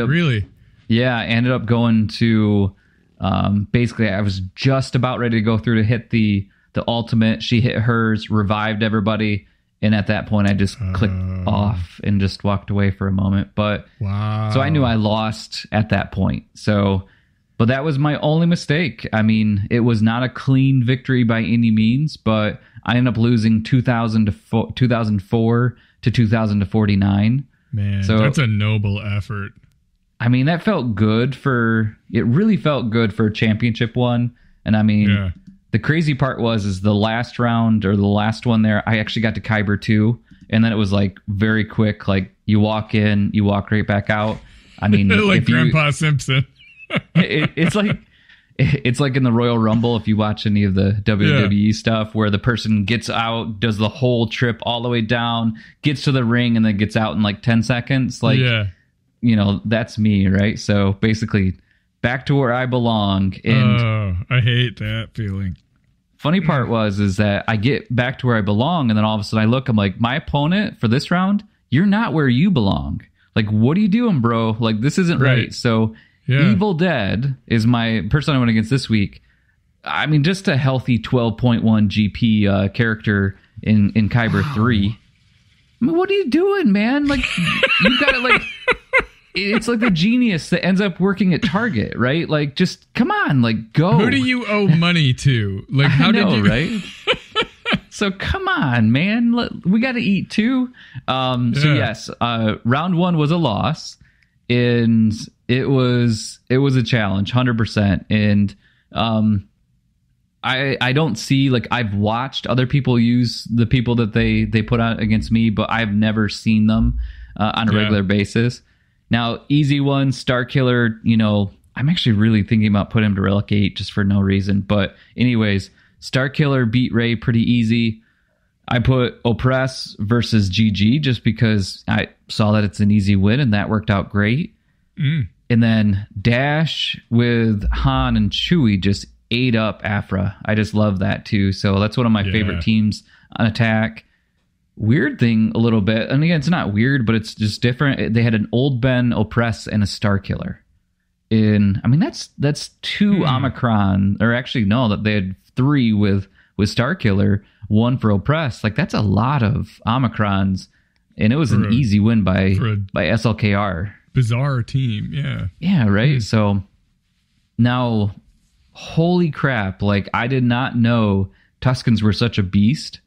up going to... basically, I was just about ready to go through to hit the ultimate. She hit hers, revived everybody, and at that point, I just clicked off and just walked away for a moment. But so I knew I lost at that point. But that was my only mistake. I mean, it was not a clean victory by any means, but I ended up losing 2004 to 2049. Man, so that's a noble effort. I mean, it really felt good for a championship one. And I mean, the crazy part is the last round or the last one there, I actually got to Kyber 2. And then it was like very quick. Like you walk in, you walk right back out. I mean, like Grandpa Simpson. It's like in the Royal Rumble, if you watch any of the WWE stuff where the person gets out, does the whole trip all the way down, gets to the ring and then gets out in like 10 seconds. Like, that's me, right? So basically back to where I belong. And I hate that feeling. Funny part is that I get back to where I belong, and then all of a sudden I look, I'm like, my opponent for this round, you're not where you belong. Like, what are you doing, bro? Like, this isn't right. So Evil Dead is my person I went against this week. I mean, just a healthy 12.1 GP character in Kyber 3. I mean, what are you doing, man? Like, you got it, like... It's like the genius that ends up working at Target, right? Like, just come on, like, go. Who do you owe money to? Like, how did you? Right? So come on, man. We got to eat too. So yes, round 1 was a loss, and it was a challenge, 100%. And I don't see, like, I've watched other people use the people that they put out against me, but I've never seen them on a regular basis. Now, easy one, Star Killer, I'm actually really thinking about putting him to Relic 8 just for no reason. But anyways, Star Killer beat Ray pretty easy. I put Oppress versus GG just because I saw that it's an easy win, and that worked out great. And then Dash with Han and Chewie just ate up Afra. I just love that too. So that's one of my favorite teams on attack. Weird thing a little bit, and again, it's not weird, but it's just different. They had an Old Ben, Oppress, and a Star Killer. That's 2 Omicron, or actually no, that they had 3 with Star Killer, 1 for Oppress. Like, that's a lot of Omicrons, and it was an easy win by SLKR. Bizarre team, yeah. Yeah, right. So now, holy crap! Like, I did not know Tuskens were such a beast.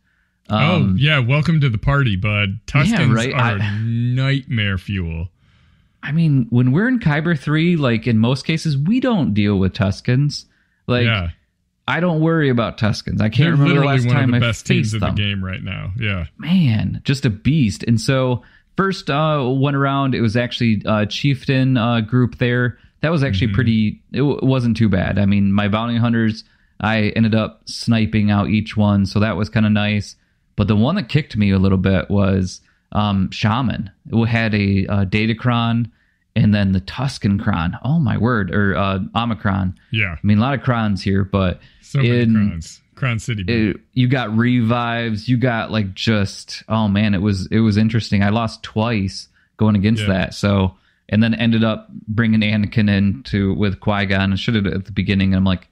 Welcome to the party, bud. Tuskens are nightmare fuel. I mean, when we're in Kyber 3, like, in most cases, we don't deal with Tuskens. Like, I don't worry about Tuskens. I can't remember the last time I faced them. They're literally one of the best teams in the game right now. Yeah. Man, just a beast. And so, first one around, it was actually a Chieftain group there. That was actually pretty... It wasn't too bad. I mean, my Bounty Hunters, I ended up sniping out each one, so that was kind of nice. But the one that kicked me a little bit was Shaman. It had a Datacron and then the Tusken Cron. Oh, my word. Or Omicron. Yeah. I mean, a lot of Crons here, but... So many Crons. Cron City. You got revives. You got, like, just... Oh, man, it was interesting. I lost twice going against that. So... And then ended up bringing Anakin in with Qui-Gon. I should have at the beginning. And I'm like,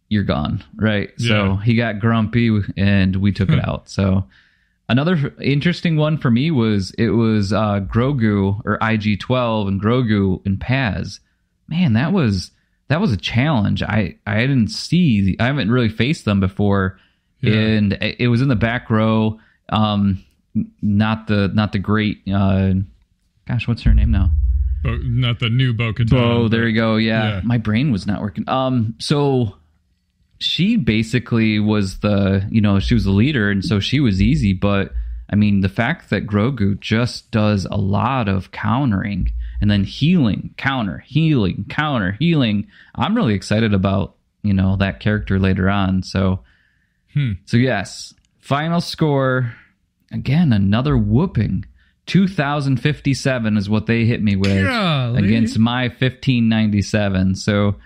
you're gone, right? Yeah. So he got grumpy, and we took it out. So another interesting one for me was Grogu or IG-12 and Grogu and Paz. Man, that was a challenge. I haven't really faced them before, and it was in the back row. Not the great. Gosh, what's her name now? Not the new Bo-Katan. Bo, there you go. Yeah, my brain was not working. So she basically was she was the leader, and so she was easy. But I mean, the fact that Grogu just does a lot of countering and then healing, counter, healing, counter, healing. I'm really excited about that character later on. So, so yes, final score again, another whooping. 2,057 is what they hit me with against my 1,597. So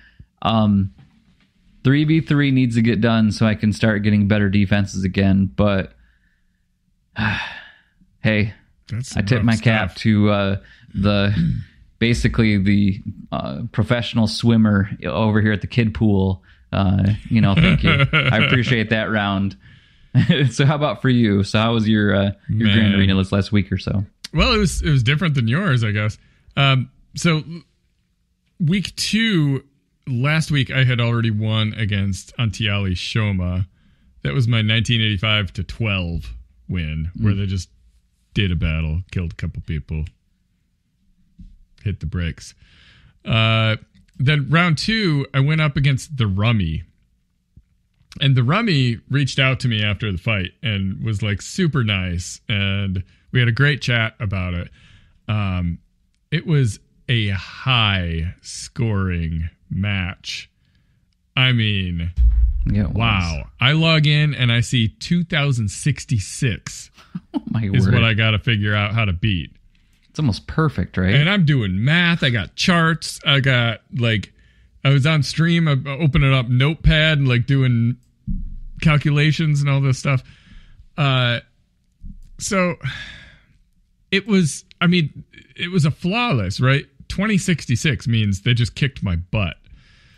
3v3 needs to get done so I can start getting better defenses again. But hey, I tip my cap to basically the professional swimmer over here at the kid pool. Thank you. I appreciate that round. So how about for you? So how was your Grand Arena last week or so? Well, it was different than yours, I guess. So week 2, last week I had already won against Antiali Shoma. That was my 1985-12 win, where they just did a battle, killed a couple people, hit the bricks. Then round 2, I went up against the Rummy. And the Rummy reached out to me after the fight and was like super nice. And we had a great chat about it. It was a high scoring match. I mean, wow. I log in and I see 2,066 is what I got to figure out how to beat. It's almost perfect, right? And I'm doing math. I got charts. I got I was on stream, opening up Notepad and doing calculations and all this stuff. So it was a flawless, right? 2066 means they just kicked my butt.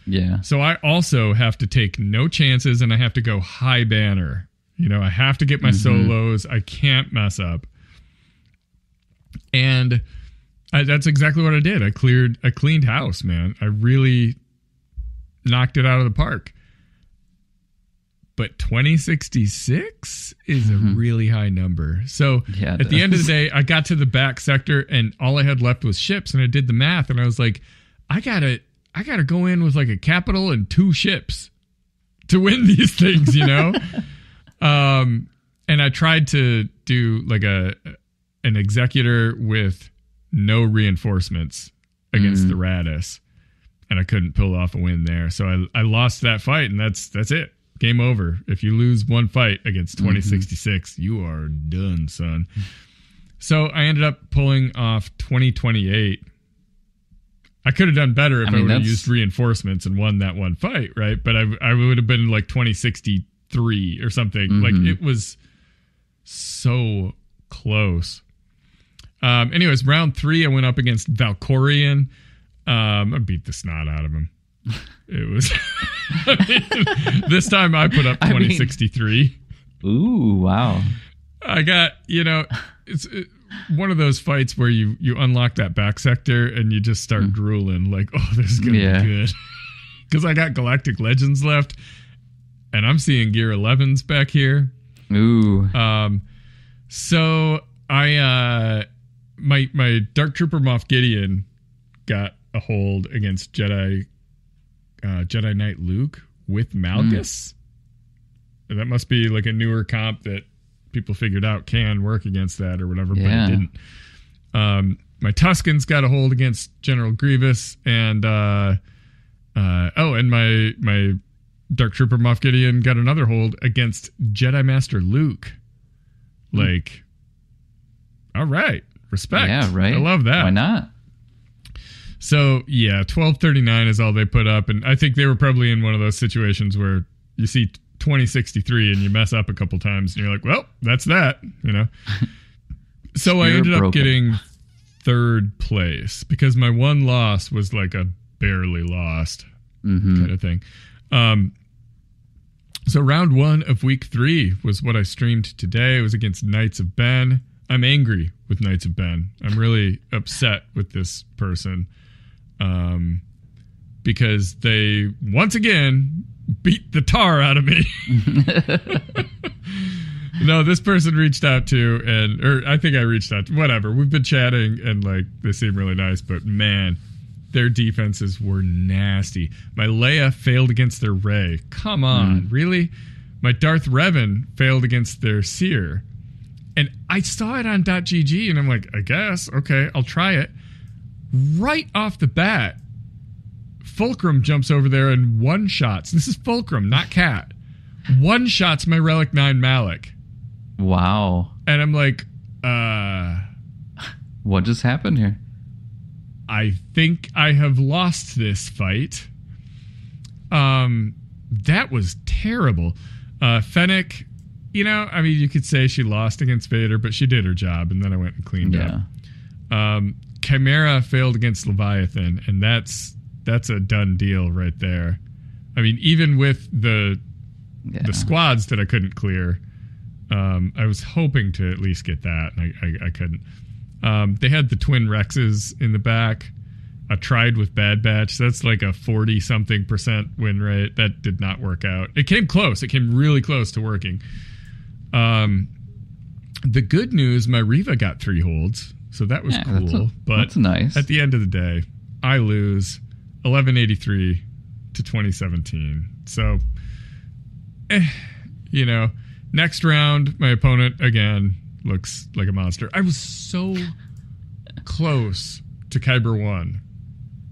Yeah. So I also have to take no chances, and I have to go high banner. I have to get my solos. I can't mess up. And that's exactly what I did. I cleaned house, man. I really knocked it out of the park. but 2066 is a really high number. So at the end of the day, I got to the back sector and all I had left was ships, and I did the math and I was like, I gotta go in with like a capital and 2 ships to win these things, you know? And I tried to do like an executor with no reinforcements against the Radis, and I couldn't pull off a win there. So I lost that fight, and that's it. Game over. If you lose one fight against 2066, you are done, son. So I ended up pulling off 2028. I could have done better if I would have used reinforcements and won that one fight, right? But I would have been like 2063 or something. Like, it was so close. Anyways, round 3, I went up against Valkorian. I beat the snot out of him. It was this time I put up 2063. Ooh, wow. I got, it's one of those fights where you unlock that back sector and you just start drooling like, oh, this is going to be good. Because I got Galactic Legends left and I'm seeing Gear 11s back here. Ooh. So I, my Dark Trooper Moff Gideon got a hold against Jedi Knight Luke with Malgus. That must be like a newer comp that people figured out can work against that or whatever, but it didn't. My Tuscans got a hold against General Grievous, and and my Dark Trooper Moff Gideon got another hold against Jedi Master Luke. Like, all right, respect. Yeah, right. I love that. Why not? So, 1239 is all they put up. And I think they were probably in one of those situations where you see 2063 and you mess up a couple times and you're like, well, that's that, So I ended up getting 3rd place because my one loss was like a barely lost kind of thing. So round 1 of week 3 was what I streamed today. It was against Knights of Ben. I'm angry with Knights of Ben. I'm really upset with this person. Because they once again beat the tar out of me. No, this person reached out to, or I think I reached out to, whatever. We've been chatting and like they seem really nice, but man, their defenses were nasty. My Leia failed against their Rey. Come on, really? My Darth Revan failed against their Seer. And I saw it on .gg and I'm like, I guess, okay, I'll try it. Right off the bat, Fulcrum jumps over there and one-shots. This is Fulcrum, not Cat. One-shots my Relic 9 Malak. Wow. And I'm like, what just happened here? I think I have lost this fight. That was terrible. Fennec, you could say she lost against Vader, but she did her job, and then I went and cleaned up. Chimera failed against Leviathan, and that's a done deal right there. I mean, even with the squads that I couldn't clear, I was hoping to at least get that, and I couldn't. They had the twin Rexes in the back. I tried with Bad Batch. That's like a 40-something% win rate. That did not work out. It came close. It came really close to working. The good news, my Reva got 3 holds. So that was cool. But that's nice. At the end of the day, I lose 1183 to 2017. So, next round, my opponent, again, looks like a monster. I was so close to Kyber 1.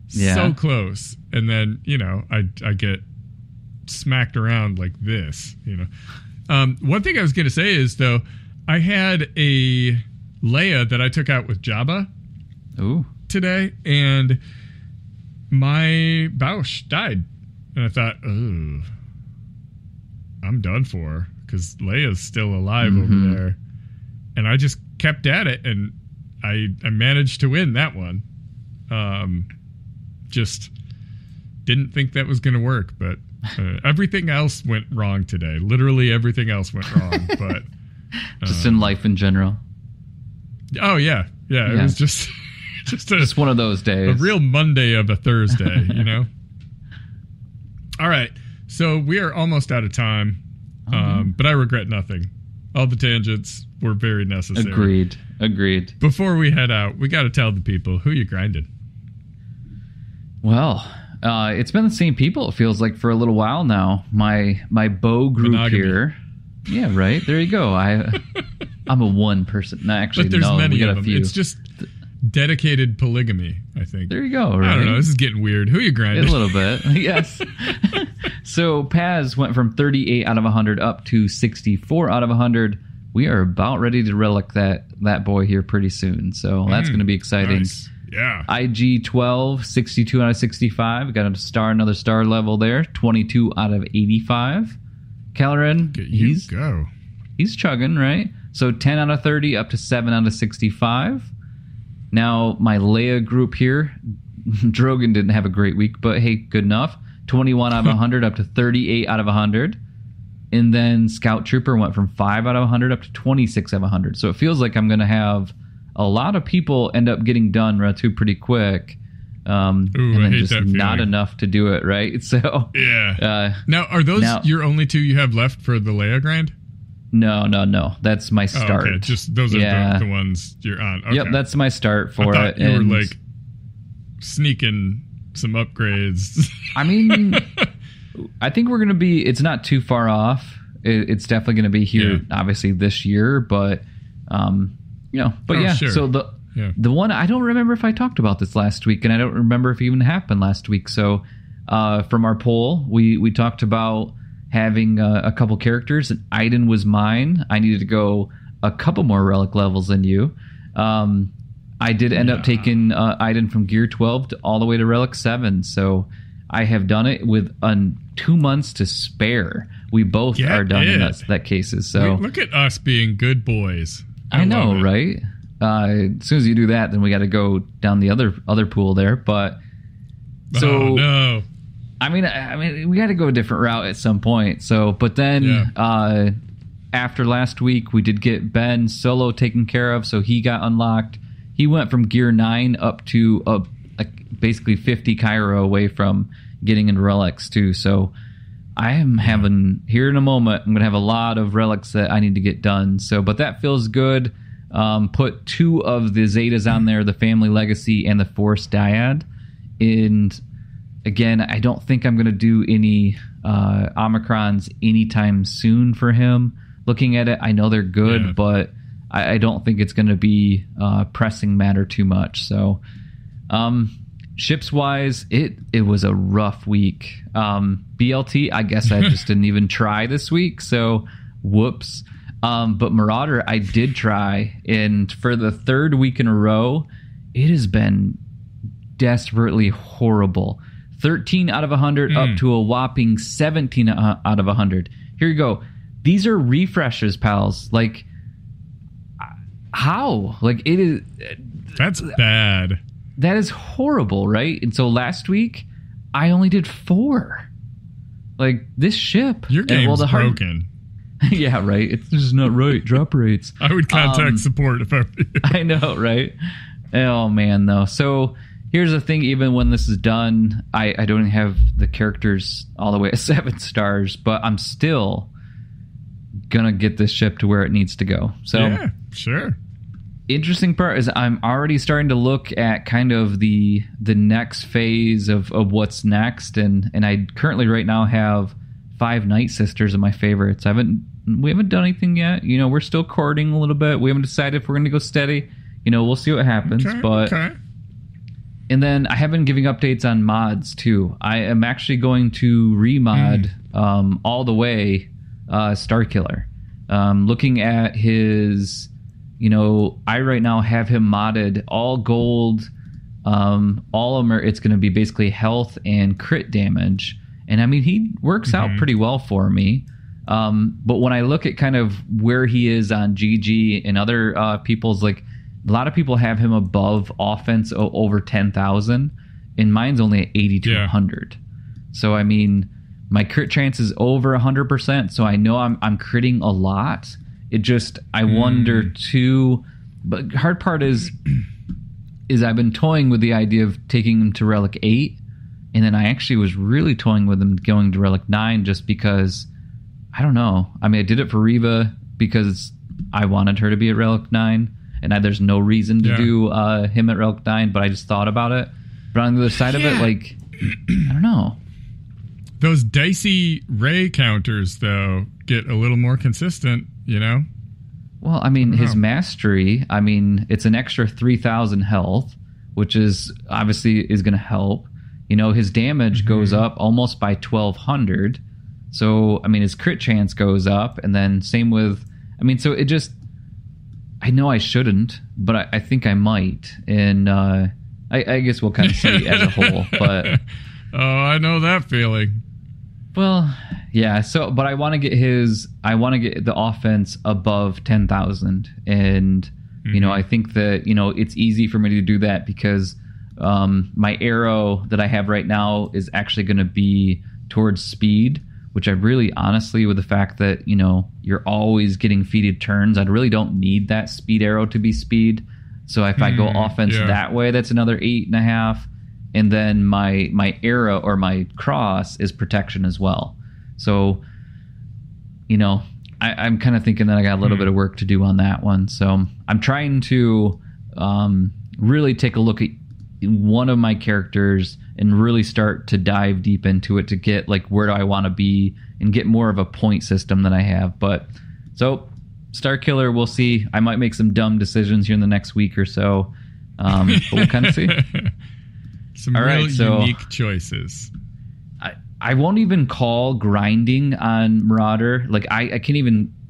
Yeah. So close. And then, I get smacked around like this, One thing I was going to say is, though, I had a Leia that I took out with Jabba today, and my Bausch died. And I thought, oh, I'm done for, because Leia's still alive over there. And I just kept at it, and I managed to win that one. Just didn't think that was going to work, but everything else went wrong today. Literally everything else went wrong, but... just in life in general. Oh, yeah. It was just one of those days. A real Monday of a Thursday, All right. So we are almost out of time. But I regret nothing. All the tangents were very necessary. Agreed. Before we head out, we got to tell the people who you grinded. Well, it's been the same people, it feels like, for a little while now. My bow group Monogamy. here. Yeah, right. There you go. I'm a one person. No, actually, But there's no, many we got of a them. few. It's just dedicated polygamy, I think. There you go. Right? I don't know. This is getting weird. Who you grinded? A little bit, yes. So Paz went from 38 out of 100 up to 64 out of 100. We are about ready to relic that boy here pretty soon. So that's going to be exciting. Nice. Yeah. IG 12, 62 out of 65. Got another star level there. 22 out of 85. Caloran, he's chugging, right? So 10 out of 30 up to 7 out of 65. Now, my Leia group here, Drogon didn't have a great week, but hey, good enough. 21 out of 100 up to 38 out of 100. And then Scout Trooper went from 5 out of 100 up to 26 out of 100. So it feels like I'm going to have a lot of people end up getting done Ratu pretty quick. And then just not enough to do it, right? So yeah. Now, are those your only two you have left for the Leia grind? No. That's my start. Okay, just those are the ones you're on. Okay. Yep, that's my start for I it. You were like sneaking some upgrades. I mean, I think we're going to be. It's not too far off. It's definitely going to be here, obviously this year, but Sure. So the one, I don't remember if I talked about this last week, and I don't remember if it even happened last week. So from our poll, we talked about having a couple characters, and Aiden was mine. I needed to go a couple more relic levels than you. I did end up taking Aiden from Gear 12 all the way to Relic 7, so I have done it with 2 months to spare. We both are done in that cases. So look at us being good boys. I know, right? As soon as you do that, then we got to go down the other pool there. But so no. I mean, we got to go a different route at some point. So, but then after last week, we did get Ben Solo taken care of, so he got unlocked. He went from Gear 9 up to basically 50 Cairo away from getting into Relics too. So I am having, here in a moment, I'm going to have a lot of Relics that I need to get done. So, but that feels good. Put 2 of the Zetas on there, the Family Legacy and the Force Dyad. And again, I don't think I'm going to do any Omicrons anytime soon for him. Looking at it, I know they're good, but I don't think it's going to be pressing matter too much. So, ships wise, it was a rough week. BLT, I guess I just didn't even try this week. So, whoops. But Marauder, I did try, and for the 3rd week in a row, it has been desperately horrible. 13 out of 100 up to a whopping 17 out of 100. Here you go. These are refreshes, pals. Like, how? Like, it is. That's bad. That is horrible, right? And so last week, I only did 4. Like, this ship. Your game's broken. Yeah, right. It's just not right. Drop rates. I would contact support if I were you. I know, right? Oh, man, though. So here's the thing. Even when this is done, I don't even have the characters all the way at 7 stars, but I'm still going to get this ship to where it needs to go. So yeah, sure. Interesting part is I'm already starting to look at kind of the next phase of what's next. And I currently right now have 5 Night Sisters of my favorites. We haven't done anything yet. You know, we're still courting a little bit. We haven't decided if we're going to go steady. You know, we'll see what happens. And then I have been giving updates on mods too. I am actually going to remod all the way Starkiller. Looking at his, you know, I right now have him modded all gold. All of them it's going to be basically health and crit damage. And I mean, he works out pretty well for me. But when I look at kind of where he is on GG and other people's, like, a lot of people have him above offense over 10,000, and mine's only at 80 to 100. So, I mean, my crit chance is over 100%, so I know I'm critting a lot. It just, I wonder too, but hard part is I've been toying with the idea of taking him to Relic 8, and then I actually was really toying with him going to Relic 9 just because I don't know. I mean, I did it for Reva because I wanted her to be at Relic 9, and there's no reason to do him at Relic 9, but I just thought about it. But on the other side of it, like, I don't know. Those dicey Ray counters, though, get a little more consistent, you know? Well, I mean, his mastery, I mean, it's an extra 3,000 health, which is obviously is going to help. You know, his damage goes up almost by 1,200. So, I mean, his crit chance goes up, and then same with, I mean, so it just, I know I shouldn't, but I think I might. And I guess we'll kind of see as a whole, but. Oh, I know that feeling. Well, yeah. So, but I want to get the offense above 10,000. And, you know, I think that, you know, it's easy for me to do that because my arrow that I have right now is actually going to be towards speed, which I really honestly, with the fact that, you know, you're always getting feeded turns, I really don't need that speed arrow to be speed. So if I go offense that way, that's another 8.5. And then my arrow or my cross is protection as well. So, you know, I'm kind of thinking that I got a little bit of work to do on that one. So I'm trying to really take a look at one of my characters and really start to dive deep into it to get like where do I want to be and get more of a point system than I have. But so Star Killer, we'll see. I might make some dumb decisions here in the next week or so. But we'll kind of see. Some real unique choices. I won't even call grinding on Marauder. Like I can't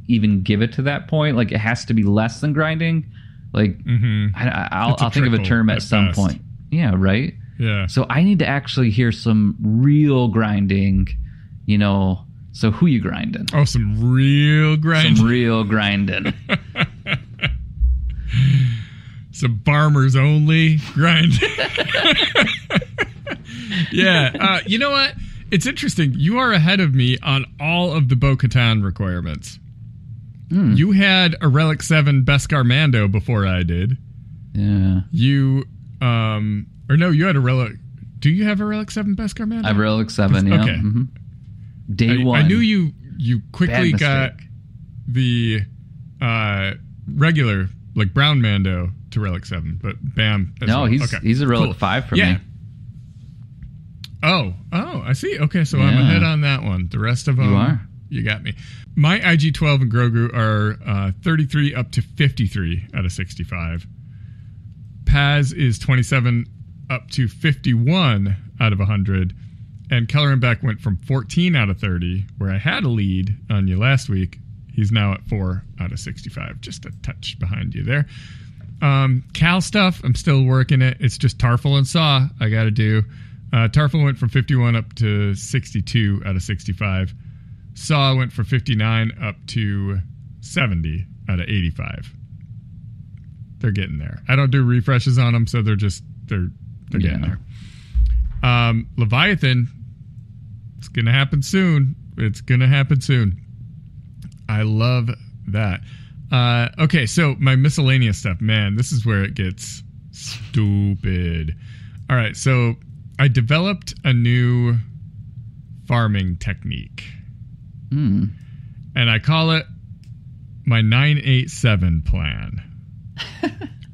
even give it to that point. Like it has to be less than grinding. Like I'll think of a term at some point. Yeah, right? Yeah. So I need to actually hear some real grinding, you know. So who you grinding? Oh, some real grinding. Some real grinding. Some farmers only grind. Yeah. You know what? It's interesting. You are ahead of me on all of the Bo-Katan requirements. You had a Relic 7 Beskar Mando before I did. Yeah. You, or no, you had a Relic. Do you have a Relic 7 Beskar Mando? I have Relic 7, yeah. Okay. Mm-hmm. Day one. I knew you quickly got the regular, like brown Mando to Relic 7, but bam. No, he's a Relic 5 for me. Oh, I see. Okay, so I'm ahead on that one. The rest of them, you are. You got me. My IG-12 and Grogu are 33 up to 53 out of 65. Paz is 27 up to 51 out of 100. And Keller and Beck went from 14 out of 30, where I had a lead on you last week. He's now at 4 out of 65, just a touch behind you there. Cal stuff, I'm still working it. It's just Tarful and Saw I got to do. Tarful went from 51 up to 62 out of 65. Saw went from 59 up to 70 out of 85. They're getting there. I don't do refreshes on them, so they're getting there. Leviathan, it's going to happen soon. It's going to happen soon. I love that. Okay, so my miscellaneous stuff. Man, this is where it gets stupid. All right, so I developed a new farming technique. And I call it my 987 plan.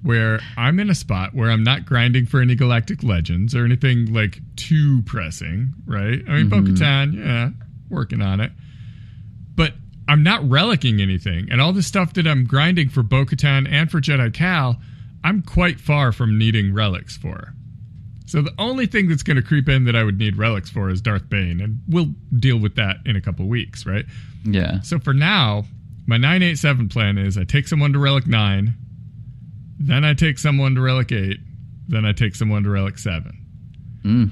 Where I'm in a spot where I'm not grinding for any Galactic Legends or anything like too pressing, right? I mean, Bo-Katan, working on it. But I'm not relicking anything. And all the stuff that I'm grinding for Bo-Katan and for Jedi Cal, I'm quite far from needing relics for. So the only thing that's going to creep in that I would need relics for is Darth Bane. And we'll deal with that in a couple weeks, right? Yeah. So for now, my 987 plan is I take someone to Relic 9, then I take someone to Relic 8, then I take someone to Relic 7.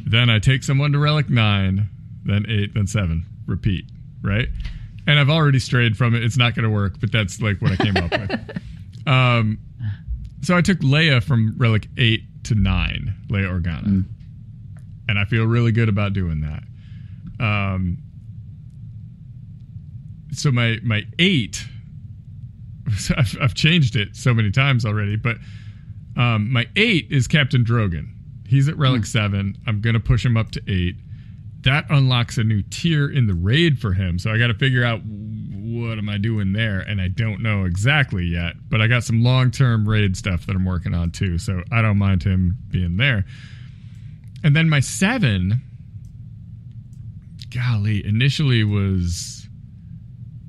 Then I take someone to Relic 9, then 8, then 7. Repeat, right? And I've already strayed from it. It's not going to work, but that's like what I came up with. So I took Leia from Relic 8 to 9, Leia Organa. And I feel really good about doing that. So my 8... I've changed it so many times already, but my 8 is Captain Drogon. He's at Relic 7. I'm going to push him up to 8. that unlocks a new tier in the raid for him. So I got to figure out what am I doing there, and I don't know exactly yet. But I got some long-term raid stuff that I'm working on too, so I don't mind him being there. And then my 7, golly, initially was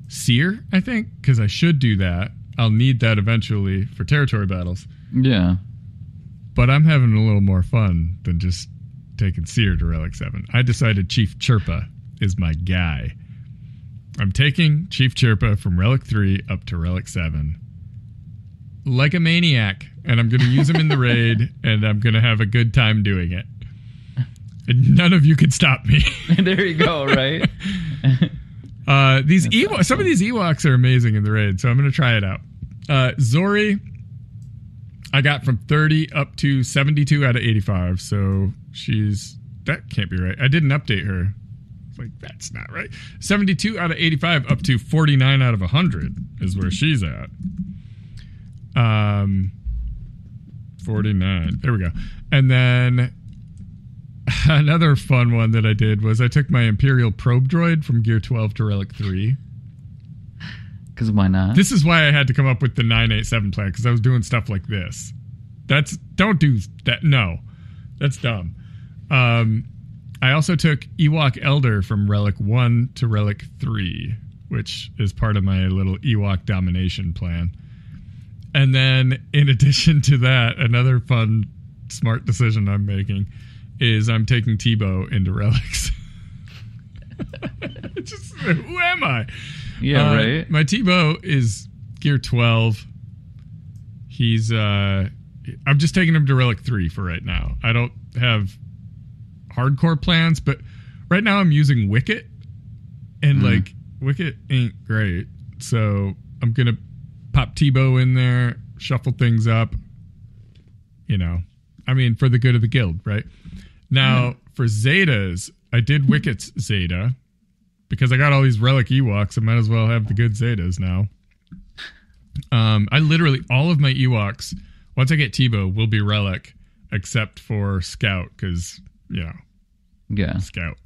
Seer, I think, because I should do that. I'll need that eventually for territory battles. Yeah. But I'm having a little more fun than just taking Seer to Relic 7. I decided Chief Chirpa is my guy. I'm taking Chief Chirpa from Relic 3 up to Relic 7. Like a maniac. And I'm going to use him in the raid, and I'm going to have a good time doing it. And none of you can stop me. There you go, right? Some of these Ewoks are amazing in the raid, so I'm going to try it out. Zori, I got from 30 up to 72 out of 85, so that can't be right. I didn't update her. It's like, that's not right. 72 out of 85 up to 49 out of 100 is where she's at. 49. There we go. And then another fun one that I did was I took my Imperial Probe Droid from Gear 12 to Relic 3. Because why not? This is why I had to come up with the 987 plan, because I was doing stuff like this. Don't do that. No, that's dumb. I also took Ewok Elder from Relic 1 to Relic 3, which is part of my little Ewok domination plan. And then, in addition to that, another fun, smart decision I'm making is I'm taking Tebow into Relics. Who am I? Yeah, right. My Tebow is Gear 12. I'm just taking him to Relic 3 for right now. I don't have hardcore plans, but right now I'm using Wicket, and Wicket ain't great. So I'm going to pop Tebow in there, shuffle things up, for the good of the guild, right? Now, for Zetas, I did Wicket's Zeta, because I got all these Relic Ewoks, I might as well have the good Zetas now. I literally, all of my Ewoks, once I get Tebow, will be Relic, except for Scout, because, Scout.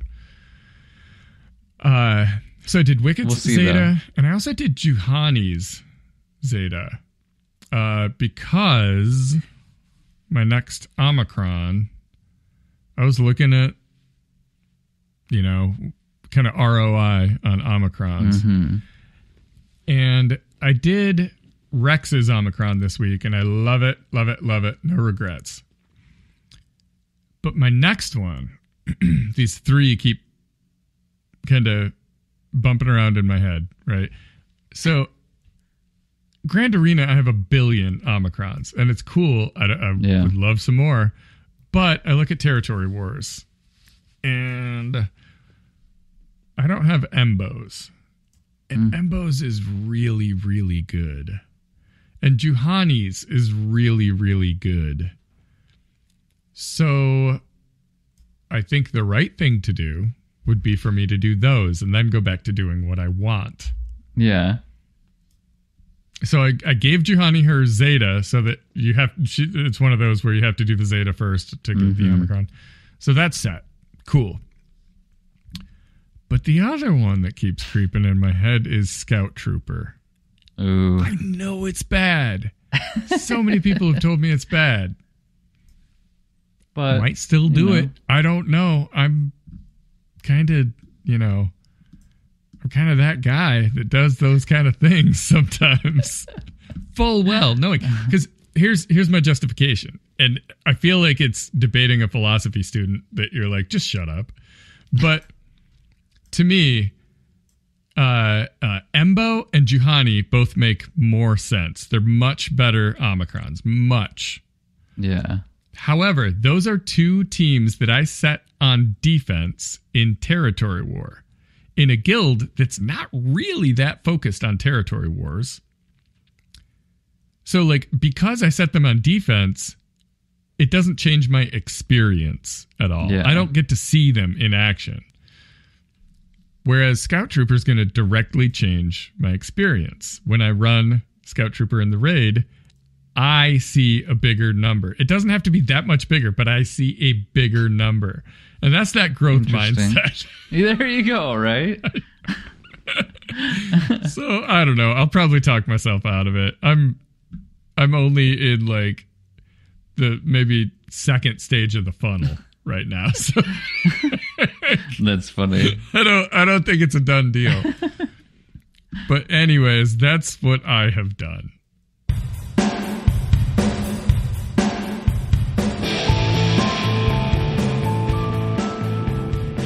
So I did Wicket's Zeta, and I also did Juhani's Zeta, because my next Omicron, I was looking at, kind of ROI on Omicrons. Mm-hmm. And I did Rex's Omicron this week, and I love it, love it, love it. No regrets. But my next one, these 3 keep kind of bumping around in my head, right? So Grand Arena, I have 1 billion Omicrons, and it's cool. I would love some more. But I look at Territory Wars, and I don't have Embos. And Embos is really, really good. And Juhani's is really, really good. So I think the right thing to do would be for me to do those and then go back to doing what I want. Yeah. So I gave Juhani her Zeta so that it's one of those where you have to do the Zeta first to get the Omicron. So that's set. Cool. But the other one that keeps creeping in my head is Scout Trooper. Ooh. I know it's bad. So many people have told me it's bad. But I might still do it. I don't know. I'm kind of, I'm kind of that guy that does those kind of things sometimes. Full well knowing. Because here's my justification. And I feel like it's debating a philosophy student that you're like, just shut up. But to me, Embo and Juhani both make more sense. They're much better Omicrons. Much. Yeah. However, those are 2 teams that I set on defense in Territory War. In a guild that's not really that focused on Territory Wars. So, because I set them on defense, it doesn't change my experience at all. Yeah. I don't get to see them in action. Whereas Scout Trooper is going to directly change my experience. When I run Scout Trooper in the raid, I see a bigger number. It doesn't have to be that much bigger, but I see a bigger number. And that's that growth mindset. There you go, right? So, I don't know. I'll probably talk myself out of it. I'm only in like the maybe second stage of the funnel right now. So that's funny. I don't think it's a done deal. But anyways, that's what I have done.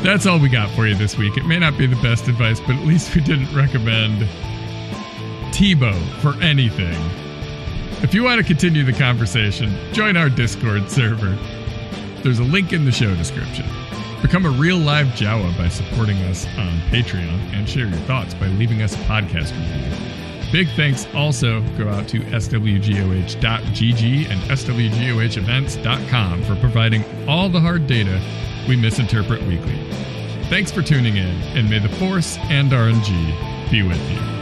That's all we got for you this week. It may not be the best advice, but at least we didn't recommend Tebow for anything. If you want to continue the conversation, join our Discord server. There's a link in the show description. Become a real live Jawa by supporting us on Patreon and share your thoughts by leaving us a podcast review. Big thanks also go out to swgoh.gg and swgohevents.com for providing all the hard data we misinterpret weekly. Thanks for tuning in, and may the Force and RNG be with you.